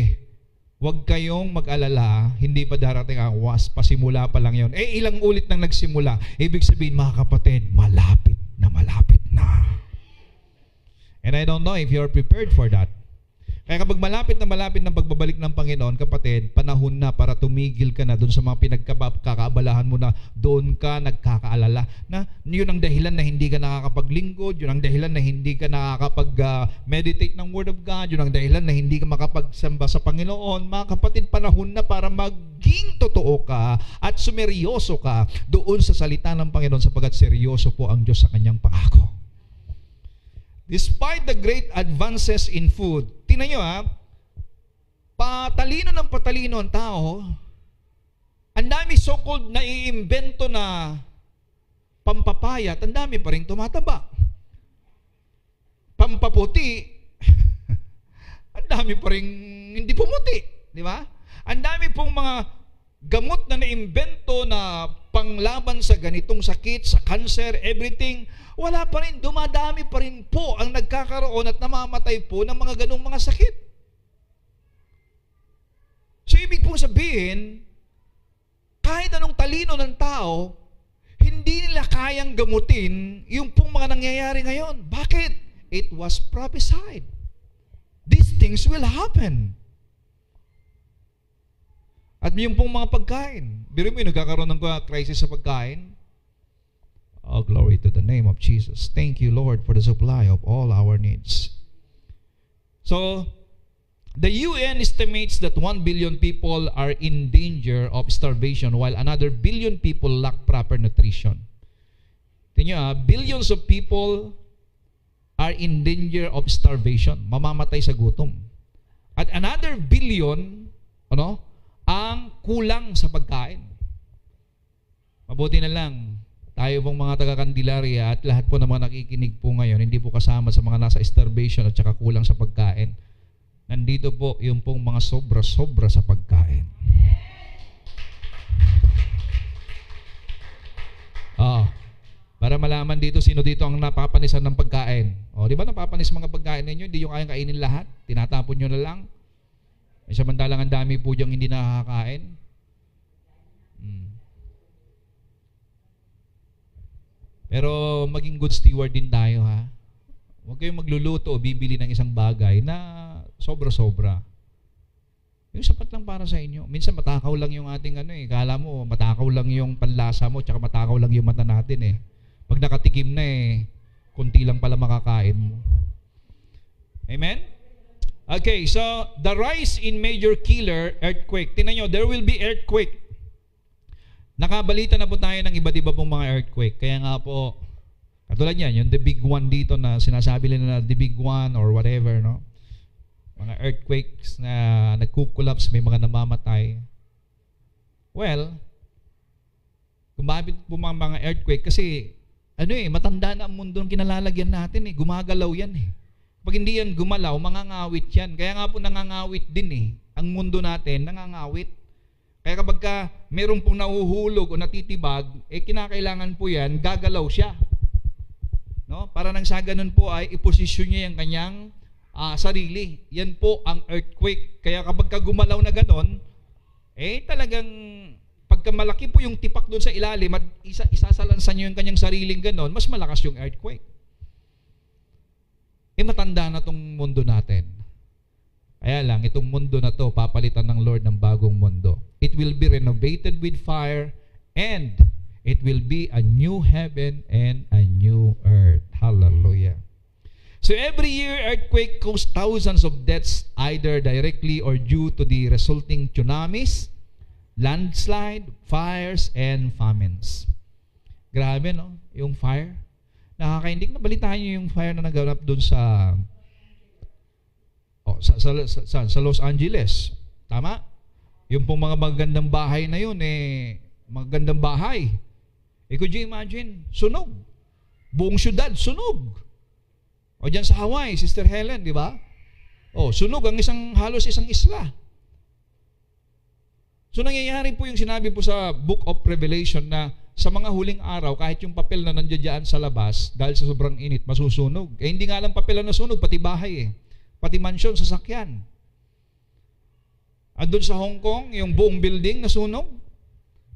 huwag kayong mag-alala, hindi pa darating ang was, pasimula pa lang yon. Ilang ulit nang nagsimula. Ibig sabihin, mga kapatid, malapit na. And I don't know if you're prepared for that. Kaya kapag malapit ng pagbabalik ng Panginoon, kapatid, panahon na para tumigil ka na doon sa mga pinagkakaabalahan mo na doon ka nagkakaalala. Na yun ang dahilan na hindi ka nakakapaglingkod, yun ang dahilan na hindi ka nakakapag-meditate ng Word of God, yun ang dahilan na hindi ka makapagsamba sa Panginoon. Mga kapatid, panahon na para maging totoo ka at sumeryoso ka doon sa salita ng Panginoon sapagkat seryoso po ang Diyos sa kanyang pangako. Despite the great advances in food, tingnan nyo patalino ng patalino ang tao, ang dami so-called na iimbento na pampapayat, ang dami pa rin tumataba. Pampaputi, ang dami pa rin hindi pumuti. Di ba? Ang dami pong mga gamot na naimbento na panglaban sa ganitong sakit, sa cancer, everything, wala pa rin, dumadami pa rin po ang nagkakaroon at namamatay po ng mga ganong mga sakit. So, ibig pong sabihin, kahit anong talino ng tao, hindi nila kayang gamutin yung pong mga nangyayari ngayon. Bakit? It was prophesied. These things will happen. At yung pong mga pagkain. Biro mo yung nagkakaroon ng crisis sa pagkain. Oh, glory to the name of Jesus. Thank you, Lord, for the supply of all our needs. So, the UN estimates that 1 billion people are in danger of starvation while another billion people lack proper nutrition. Tingnan, billions of people are in danger of starvation. Mamamatay sa gutom. At another billion, ang kulang sa pagkain. Mabuti na lang, tayo pong mga taga-Candelaria at lahat po ng mga nakikinig po ngayon, hindi po kasama sa mga nasa starvation at saka kulang sa pagkain. nandito po yung pong mga sobra-sobra sa pagkain. Para malaman dito sino dito ang napapanisan ng pagkain. Di ba napapanis mga pagkain ninyo? Hindi yung kayang kainin lahat. Tinatapon nyo na lang. May samantalang ang dami po diyang hindi nakakain. Pero maging good steward din tayo, ha? Huwag kayong magluluto o bibili ng isang bagay na sobra-sobra. Yung sapat lang para sa inyo. Minsan matakaw lang yung ating kala mo matakaw lang yung panlasa mo, tsaka matakaw lang yung mata natin Pag nakatikim na konti lang pala makakain mo. Amen? Okay, so the rise in major killer earthquake. Tingnan nyo, there will be earthquake. Nakabalita na po tayo ng iba't iba pong mga earthquake. Kaya nga po, katulad yan, yung the big one dito na sinasabi nila na the big one or whatever, no? Mga earthquakes na nagkukulaps, may mga namamatay. Well, kumabit po mga earthquake kasi matanda na ang mundo ng kinalalagyan natin gumagalaw yan Pag hindi yan gumalaw, mangangawit yan. Kaya nga po nangangawit din ang mundo natin, nangangawit. Kaya kapag meron pong nahuhulog o natitibag, kinakailangan po yan, gagalaw siya. No? Para nang sa ganun po ay iposisyon niya yung kanyang sarili. Yan po ang earthquake. Kaya kapag gumalaw na ganon, talagang pagka malaki po yung tipak doon sa ilalim at isasalansan niyo yung kanyang sariling ganon, mas malakas yung earthquake. Matanda na tong mundo natin. Kaya lang, itong mundo na to, papalitan ng Lord ng bagong mundo. It will be renovated with fire and it will be a new heaven and a new earth. Hallelujah. So every year, earthquake caused thousands of deaths either directly or due to the resulting tsunamis, landslide, fires, and famines. Grabe, no? Yung fire. Nakakaindik na balitaan nyo yung fire na naganap doon sa Los Angeles. Tama? Yung pong mga magandang bahay na yun, magandang bahay. Could you imagine? Sunog. Buong syudad, sunog. O dyan sa Hawaii, Sister Helen, di ba? Sunog ang halos isang isla. So nangyayari po yung sinabi po sa Book of Revelation na sa mga huling araw, kahit yung papel na nandiyan sa labas, dahil sa sobrang init, masusunog. Hindi nga lang papel na nasunog, pati bahay pati mansyon, sasakyan. At doon sa Hong Kong, yung buong building nasunog.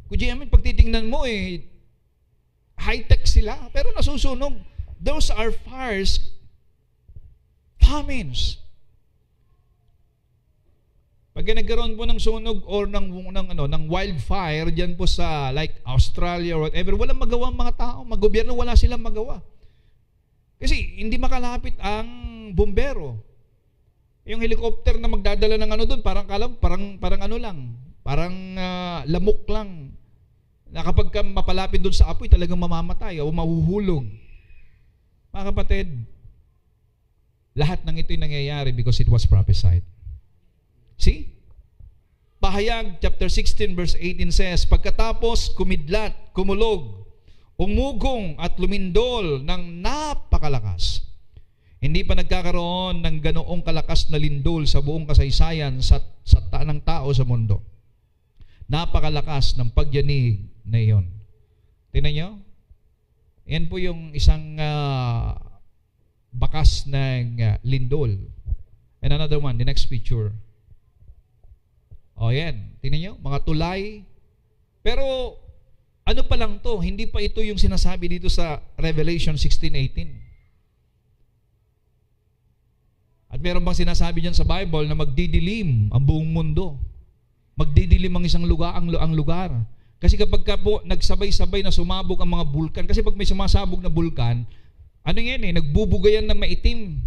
Kuya, pag titingnan mo high-tech sila, pero nasusunog. Those are fires, famines. Pag nagkaroon po ng sunog or ng wildfire diyan po sa like Australia or whatever, walang magawa ang mga tao, gobyerno wala silang magawa. Kasi hindi makalapit ang bumbero. Yung helicopter na magdadala ng doon, parang lamok lang. Na kapag mapalapit doon sa apoy, talagang mamamatay o mahuhulog. Mga kapatid, lahat ng ito'y nangyayari because it was prophesied. See? Pahayag chapter 16 verse 18 says, pagkatapos kumidlat, kumulog, umugong at lumindol ng napakalakas. Hindi pa nagkakaroon ng ganoong kalakas na lindol sa buong kasaysayan ng tao sa mundo. Napakalakas ng pagyanig na iyon. Tingnan nyo? Yan po yung isang bakas ng lindol. And another one, the next picture. Yan. Tingnan nyo, mga tulay. Pero, ano pa lang to? Hindi pa ito yung sinasabi dito sa Revelation 16:18. At meron bang sinasabi dyan sa Bible na magdidilim ang buong mundo? Magdidilim ang isang lugar, ang lugar. Kasi kapag po nagsabay-sabay na sumabog ang mga bulkan, kasi pag may sumasabog na bulkan, nagbubugayan na maitim.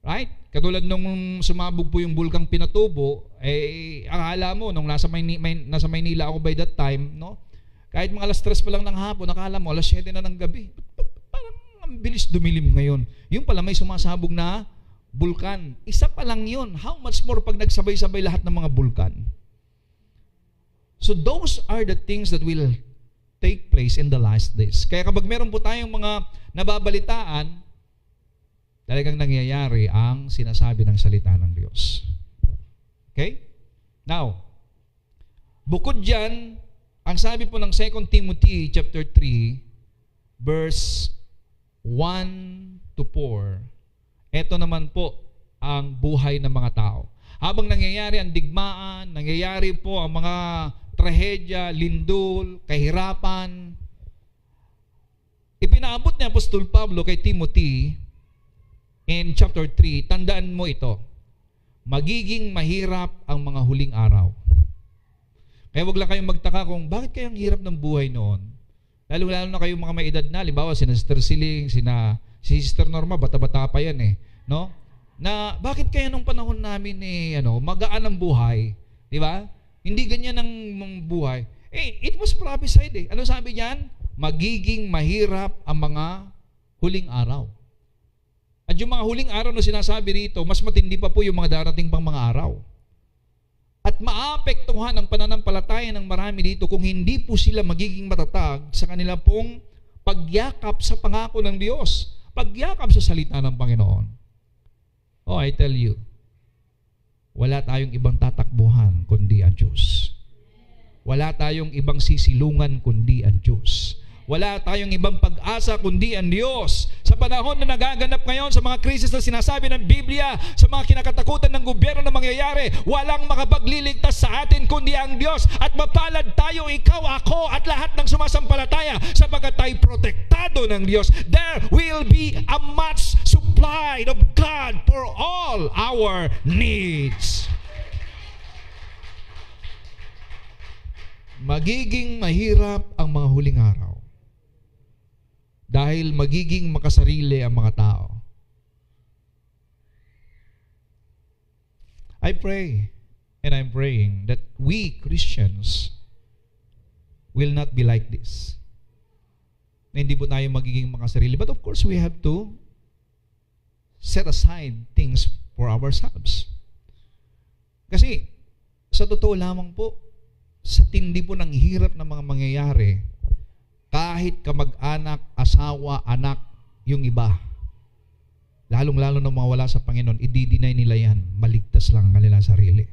Right? Katulad nung sumabog po yung bulkang Pinatubo, akala mo, nung nasa Maynila ako by that time, no? Kahit mga alas 3 pa lang ng hapon, akala mo, alas 7 na ng gabi. Parang ang bilis dumilim ngayon. Yung pala may sumasabog na bulkan. Isa pa lang yun. How much more pag nagsabay-sabay lahat ng mga bulkan? So those are the things that will take place in the last days. Kaya kapag meron po tayong mga nababalitaan, talagang nangyayari ang sinasabi ng salita ng Diyos. Okay? Now, bukod dyan, ang sabi po ng 2 Timothy chapter 3, verse 1 to 4, ito naman po ang buhay ng mga tao. Habang nangyayari ang digmaan, nangyayari po ang mga trahedya, lindol, kahirapan, ipinaabot ni Apostol Pablo kay Timothy in chapter 3, tandaan mo ito, magiging mahirap ang mga huling araw. Kaya wag lang kayong magtaka kung bakit kayang hirap ng buhay noon. Lalo na kayong mga may edad na, halimbawa sina Sister Siling, si Sister Norma, bata-bata pa yan no? Na bakit kaya nung panahon namin magaan ang buhay, di ba? Hindi ganyan ang buhay. It was prophesied Ano sabi diyan? Magiging mahirap ang mga huling araw. At yung mga huling araw na sinasabi rito, mas matindi pa po yung mga darating pang mga araw. At maapektuhan ang pananampalataya ng marami dito kung hindi po sila magiging matatag sa kanila pong pagyakap sa pangako ng Diyos, pagyakap sa salita ng Panginoon. Oh, I tell you, wala tayong ibang tatakbuhan kundi ang Diyos. Wala tayong ibang sisilungan kundi ang Diyos. Wala tayong ibang pag-asa kundi ang Diyos. Sa panahon na nagaganap ngayon sa mga krisis na sinasabi ng Biblia, sa mga kinakatakutan ng gobyerno na mangyayari, walang makapagliligtas sa atin kundi ang Diyos. At mapalad tayo, ikaw, ako, at lahat ng sumasampalataya sapagkat tayo protektado ng Diyos. There will be a much supply of God for all our needs. Magiging mahirap ang mga huling araw. Dahil magiging makasarili ang mga tao. I pray, and I'm praying, that we Christians will not be like this. Na hindi po tayo magiging makasarili. But of course, we have to set aside things for ourselves. Kasi, sa totoo lamang po, sa tindi po ng hirap na mga mangyayari, kahit kamag-anak, asawa, anak, yung iba, lalong-lalo na mga wala sa Panginoon, i-deny nila yan, maligtas lang ang kanilang sarili.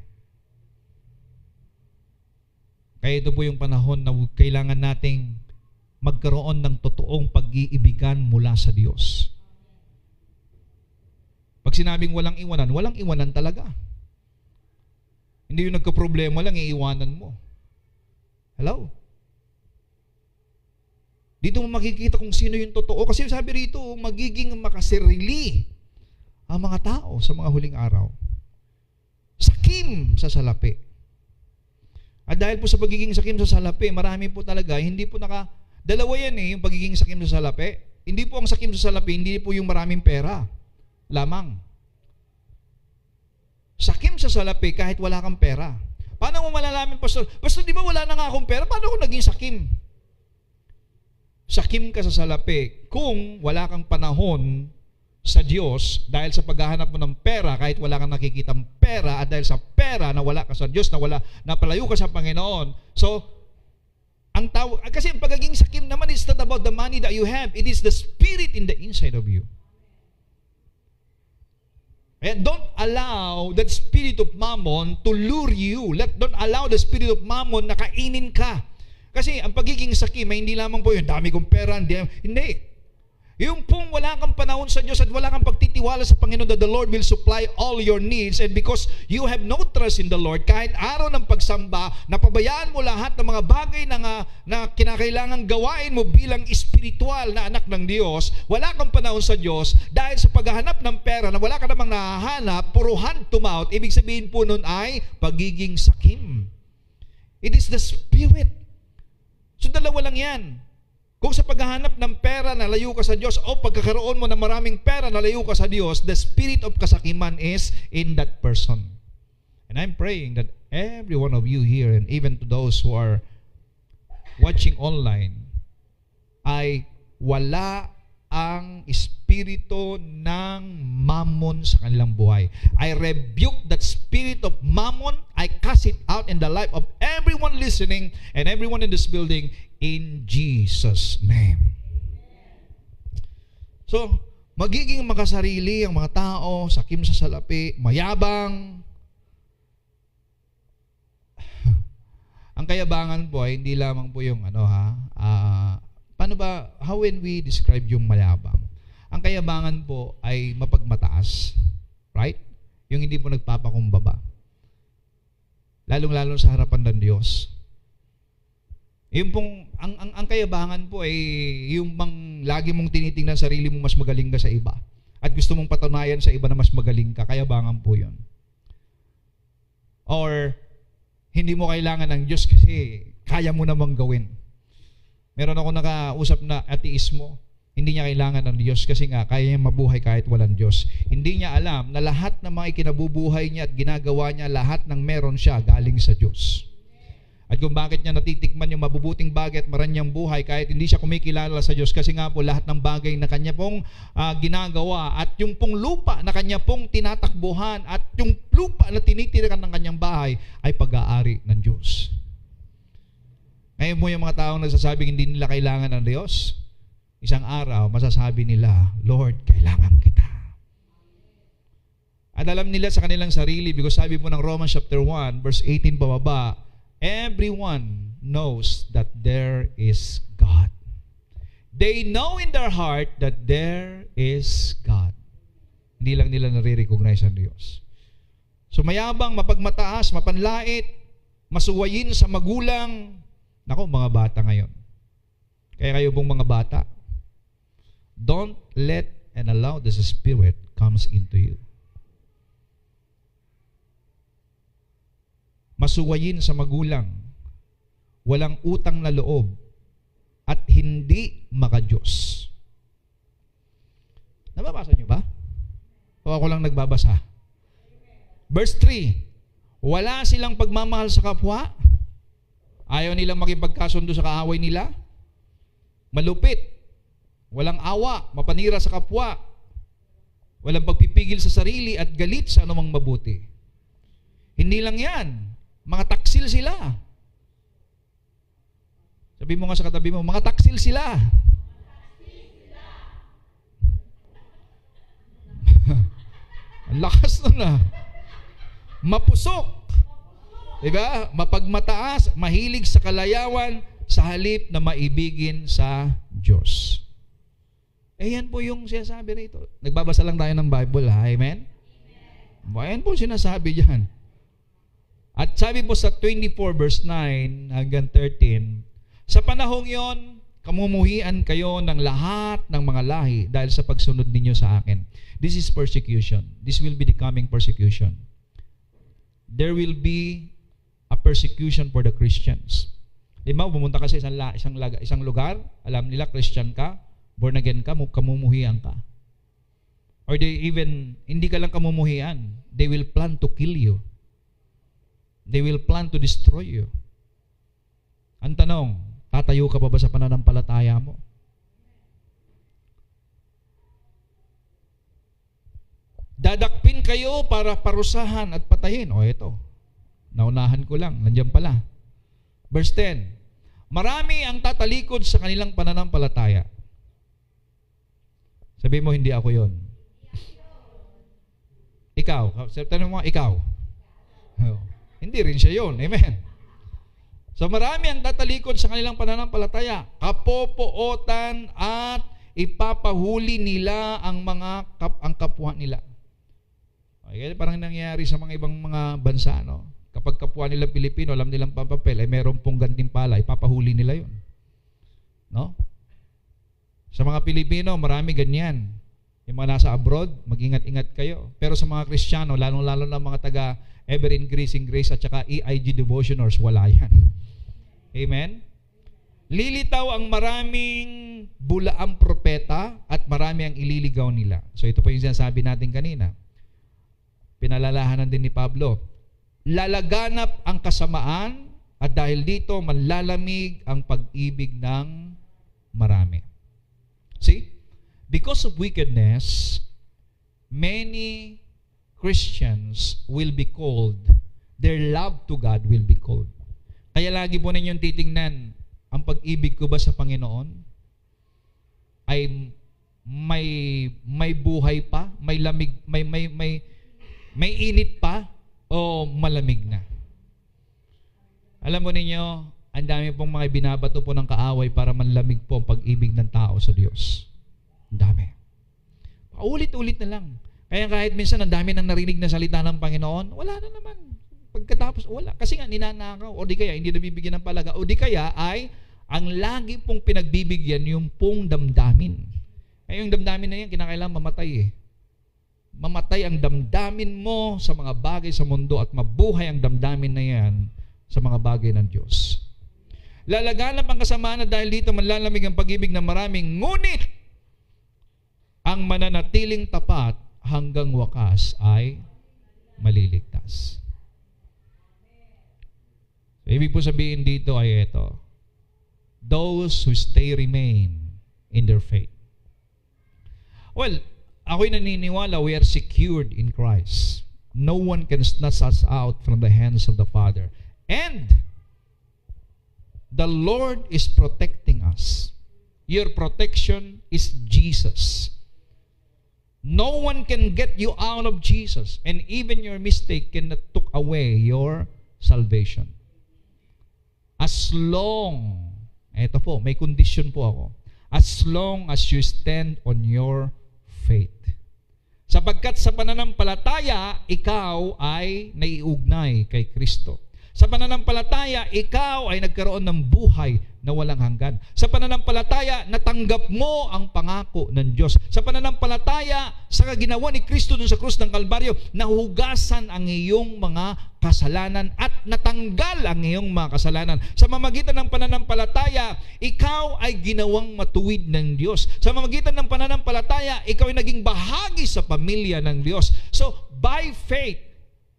Kaya ito po yung panahon na kailangan nating magkaroon ng totoong pag-iibigan mula sa Diyos. Pag sinabing walang iwanan talaga. Hindi yung nagka-problema lang, iiwanan mo. Hello? Dito mo makikita kung sino yung totoo. Kasi sabi rito, magiging makasarili ang mga tao sa mga huling araw. Sakim sa salapi. At dahil po sa pagiging sakim sa salapi, marami po talaga, hindi po dalawa yan yung pagiging sakim sa salapi. Hindi po ang sakim sa salapi, hindi po yung maraming pera lamang. Sakim sa salapi kahit wala kang pera. Paano mo malalaman, Pastor? Pastor, di ba wala na nga akong pera? Paano ako naging sakim? Sakim ka sa salapi kung wala kang panahon sa Diyos dahil sa paghahanap mo ng pera kahit wala kang nakikitang pera at dahil sa pera na wala ka sa Diyos, na palayo ka sa Panginoon. So, kasi ang pagiging sakim naman is not about the money that you have. It is the spirit in the inside of you. And don't allow that spirit of mammon to lure you. Don't allow the spirit of mammon na kainin ka. Kasi ang pagiging sakim ay hindi lamang po yung dami kong pera, hindi. Yung pong wala kang panahon sa Diyos at wala kang pagtitiwala sa Panginoon that the Lord will supply all your needs, and because you have no trust in the Lord, kahit araw ng pagsamba, napabayaan mo lahat ng mga bagay na kinakailangang gawain mo bilang espiritual na anak ng Diyos, wala kang panahon sa Diyos, dahil sa paghahanap ng pera na wala ka namang nahahanap, puro hand to mouth, ibig sabihin po nun ay pagiging sakim. It is the spirit. So dalawa lang yan. Kung sa paghahanap ng pera na layo ka sa Diyos o pagkakaroon mo ng maraming pera na layo ka sa Diyos, the spirit of kasakiman is in that person. And I'm praying that every one of you here, and even to those who are watching online, ay wala ang espiritu ng mammon sa kanilang buhay. I rebuke that spirit of mammon. I cast it out in the life of everyone listening and everyone in this building in Jesus' name. So, Magiging makasarili ang mga tao, sakim sa salapi, mayabang. Ang kayabangan po ay hindi lamang po yung paano ba, how when we describe yung mayabang? Ang kayabangan po ay mapagmataas. Right? Yung hindi po nagpapakumbaba. Lalong-lalo sa harapan ng Diyos. Yung pong, ang kayabangan po ay yung bang lagi mong tinitingnan sarili mo mas magaling ka sa iba. At gusto mong patunayan sa iba na mas magaling ka, kayabangan po yun. Or, hindi mo kailangan ng Diyos kasi kaya mo namang gawin. Meron ako nakausap na ateismo, hindi niya kailangan ng Diyos kasi nga kaya niya mabuhay kahit walang Diyos. Hindi niya alam na lahat ng mga ikinabubuhay niya at ginagawa niya, lahat ng meron siya galing sa Diyos. At kung bakit niya natitikman yung mabubuting bagay at maranyang buhay kahit hindi siya kumikilala sa Diyos kasi nga po lahat ng bagay na kanya pong ginagawa at yung pong lupa na kanya pong tinatakbuhan at yung lupa na tinitirakan ng kanyang bahay ay pag-aari ng Diyos. Ngayon po yung mga taong nagsasabing hindi nila kailangan ng Diyos, isang araw masasabi nila, Lord, kailangan kita. At alam nila sa kanilang sarili because sabi po ng Romans chapter 1 verse 18 pababa, everyone knows that there is God. They know in their heart that there is God. Hindi lang nila nare-recognize ang Diyos. So mayabang, mapagmataas, mapanlait, masuwayin sa magulang. Nako, mga bata ngayon. Kaya kayo pong mga bata, don't let and allow the Spirit comes into you. Masuwayin sa magulang, walang utang na loob, at hindi maka-Diyos. Nababasa niyo ba? O ako lang nagbabasa? Verse 3, wala silang pagmamahal sa kapwa, ayaw nilang makipagkasundo sa kaaway nila, malupit, walang awa, mapanira sa kapwa, walang pagpipigil sa sarili at galit sa anumang mabuti. Hindi lang yan, mga taksil sila. Sabi mo nga sa katabi mo, mga taksil sila. Ang lakas nun ah. Mapusok. Diba? Mapagmataas, mahilig sa kalayawan, sa halip na maibigin sa Diyos. Eh yan po yung sinasabi rito. Nagbabasa lang tayo ng Bible ha, amen? Ayan po sinasabi dyan. At sabi po sa 24 verse 9 hanggang 13, sa panahong yon, kamumuhian kayo ng lahat ng mga lahi dahil sa pagsunod ninyo sa akin. This is persecution. This will be the coming persecution. There will be a persecution for the Christians. Lima, pumunta ka sa isang lugar, alam nila Christian ka, born again ka, kamumuhian ka. Or hindi ka lang kamumuhian, they will plan to kill you. They will plan to destroy you. Ang tanong, tatayo ka pa ba sa pananampalataya mo? Dadakpin kayo para parusahan at patayin. O ito, naunahan ko lang, nandiyan pala. Verse 10, marami ang tatalikod sa kanilang pananampalataya. Sabi mo, hindi ako yon. Ikaw, tanong mo, ikaw. Hindi rin siya yon. Amen. So marami ang tatalikod sa kanilang pananampalataya, kapopootan at ipapahuli nila ang ang kapwa nila. Okay, parang nangyayari sa mga ibang mga bansa, no? Kapag kapwa nila Pilipino, alam nilang papapel, ay meron pong gantimpala, ipapahuli nila yun. No? Sa mga Pilipino, marami ganyan. Yung mga nasa abroad, mag-ingat-ingat kayo. Pero sa mga Kristiyano, lalong-lalo na mga taga Ever Increasing Grace at saka EIG Devotioners, wala yan. Amen? Lilitaw ang maraming bulaang propeta at marami ang ililigaw nila. So ito po yung sinasabi natin kanina. Pinalalahanan din ni Pablo. Lalaganap ang kasamaan at dahil dito manlalamig ang pag-ibig ng marami. See? Because of wickedness, many Christians will be cold. Their love to God will be cold. Kaya lagi po ninyong titingnan, ang pag-ibig ko ba sa Panginoon ay may buhay pa, may lamig, may init pa, o malamig na. Alam mo ninyo, ang dami pong mga binabato po ng kaaway para manlamig po ang pag-ibig ng tao sa Diyos. Ang dami. Paulit-ulit na lang. Kaya kahit minsan ang dami nang narinig na salita ng Panginoon, wala na naman. Pagkatapos, wala. Kasi nga ninanakaw, o di kaya hindi nabibigyan ng palaga, o di kaya ay ang lagi pong pinagbibigyan yung pong damdamin. Ay yung damdamin na yan, kinakailangan mamatay eh. Mamatay ang damdamin mo sa mga bagay sa mundo at mabuhay ang damdamin na yan sa mga bagay ng Diyos. Lalaganap ang kasamaan na dahil dito manlalamig ang pag-ibig ng maraming, ngunit ang mananatiling tapat hanggang wakas ay maliligtas. So, ibig po sabihin dito ay ito, those who remain in their faith. Well, ako'y naniniwala we are secured in Christ. No one can snatch us out from the hands of the Father. And the Lord is protecting us. Your protection is Jesus. No one can get you out of Jesus. And even your mistake cannot took away your salvation. As long, eto po, may condition po ako. As long as you stand on your faith. Sapagkat sa pananampalataya, ikaw ay naiugnay kay Kristo. Sa pananampalataya, ikaw ay nagkaroon ng buhay na walang hanggan. Sa pananampalataya, natanggap mo ang pangako ng Diyos. Sa pananampalataya, sa ginawa ni Kristo dun sa krus ng Kalbaryo, nahugasan ang iyong mga kasalanan at natanggal ang iyong mga kasalanan. Sa mamagitan ng pananampalataya, ikaw ay ginawang matuwid ng Diyos. Sa mamagitan ng pananampalataya, ikaw ay naging bahagi sa pamilya ng Diyos. So, by faith,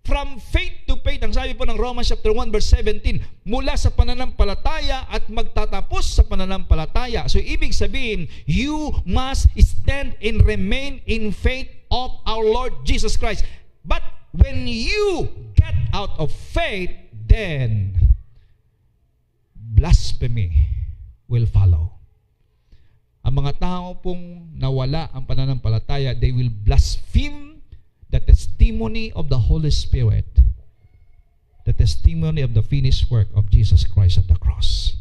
from faith to faith, ang sabi po ng Romans chapter 1 verse 17, mula sa pananampalataya at magtatapos sa pananampalataya. So ibig sabihin, you must stand and remain in faith of our Lord Jesus Christ. But when you get out of faith, then blasphemy will follow. Ang mga tao pong nawala ang pananampalataya, they will blaspheme the testimony of the Holy Spirit, the testimony of the finished work of Jesus Christ at the cross.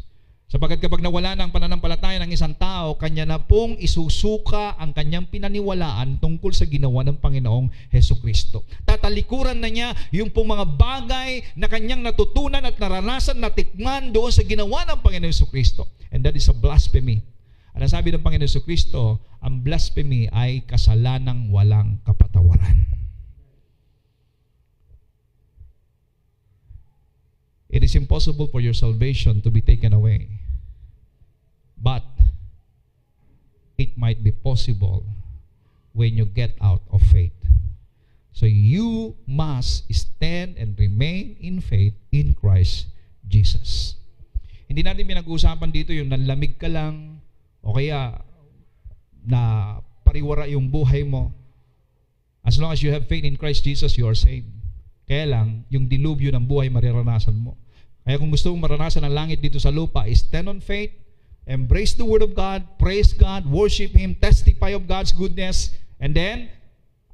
Sapagkat kapag nawala na ang pananampalataya ng isang tao, kanya na pong isusuka ang kanyang pinaniwalaan tungkol sa ginawa ng Panginoong Hesukristo. Tatalikuran na niya yung pong mga bagay na kanyang natutunan at naranasan, natikman doon sa ginawa ng Panginoong Hesukristo. And that is a blasphemy. At ang sabi ng Panginoong Hesukristo, ang blasphemy ay kasalanang walang kapatawaran. It is impossible for your salvation to be taken away. But it might be possible when you get out of faith. So you must stand and remain in faith in Christ Jesus. Hindi natin pinag-uusapan dito yung nanlamig ka lang o kaya na pariwara yung buhay mo. As long as you have faith in Christ Jesus, you are saved. Kaya lang, yung dilubyo ng buhay mararanasan mo. Kaya kung gusto mong maranasan ang langit dito sa lupa, stand on faith, embrace the Word of God, praise God, worship Him, testify of God's goodness, and then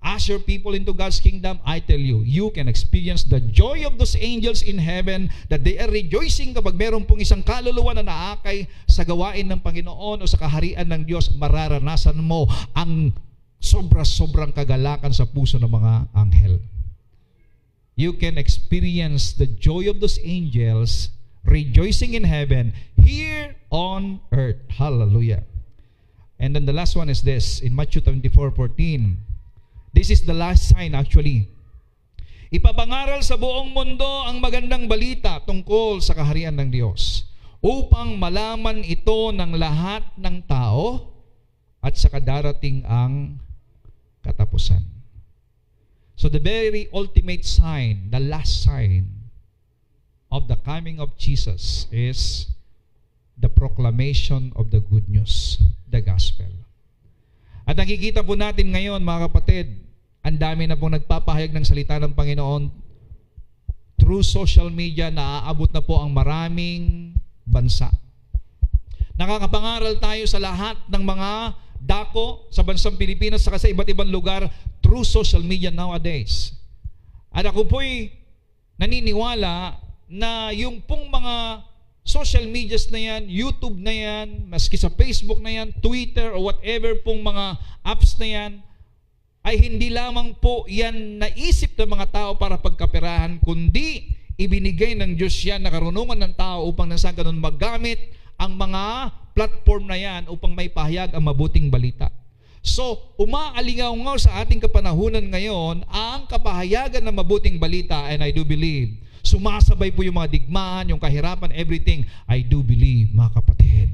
usher people into God's kingdom. I tell you, you can experience the joy of those angels in heaven, that they are rejoicing kapag meron pong isang kaluluwa na naakay sa gawain ng Panginoon o sa kaharian ng Diyos. Mararanasan mo ang sobra-sobrang kagalakan sa puso ng mga anghel. You can experience the joy of those angels rejoicing in heaven here on earth. Hallelujah. And then the last one is this, in Matthew 24:14. This is the last sign actually. Ipapangaral sa buong mundo ang magandang balita tungkol sa kaharian ng Diyos, upang malaman ito ng lahat ng tao at saka darating ang katapusan. So the very ultimate sign, the last sign of the coming of Jesus is the proclamation of the good news, the gospel. At nakikita po natin ngayon, mga kapatid, ang dami na pong nagpapahayag ng salita ng Panginoon through social media, naaabot na po ang maraming bansa. Nakakapangaral tayo sa lahat ng mga dako sa bansang Pilipinas saka sa iba't ibang lugar through social media nowadays. At ako po'y naniniwala na yung pong mga social medias na yan, YouTube na yan, maski sa Facebook na yan, Twitter or whatever pong mga apps na yan, ay hindi lamang po yan naisip ng mga tao para pagkaperahan, kundi ibinigay ng Diyos yan na karunungan ng tao upang nang sa ganun magamit ang mga platform na yan upang may pahayag ang mabuting balita. So, umaalingaw sa ating kapanahunan ngayon ang kapahayagan ng mabuting balita, and I do believe sumasabay po yung mga digmaan, yung kahirapan, everything. I do believe, mga kapatid,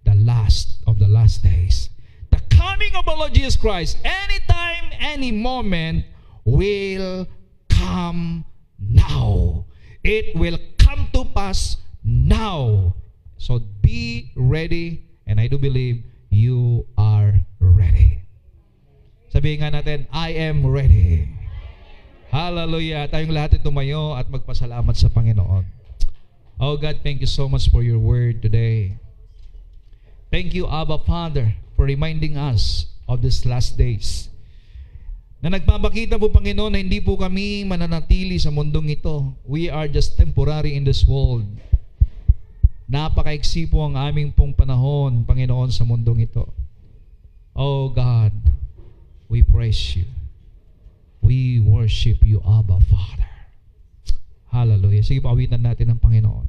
the last of the last days, the coming of our Lord Jesus Christ, anytime, any moment, will come now. It will come to pass now. So be ready, and I do believe you are ready. Sabihin nga natin, I am ready. Hallelujah. Tayong lahat ay tumayo at magpasalamat sa Panginoon. Oh God, thank you so much for your word today. Thank you, Abba Father, for reminding us of these last days. Na nagpapakita po, Panginoon, na hindi po kami mananatili sa mundong ito. We are just temporary in this world. Napakaiksi po ang aming pong panahon, Panginoon, sa mundong ito. Oh God, we praise you. We worship you, Abba Father. Hallelujah. Sige, paawitan natin ang Panginoon.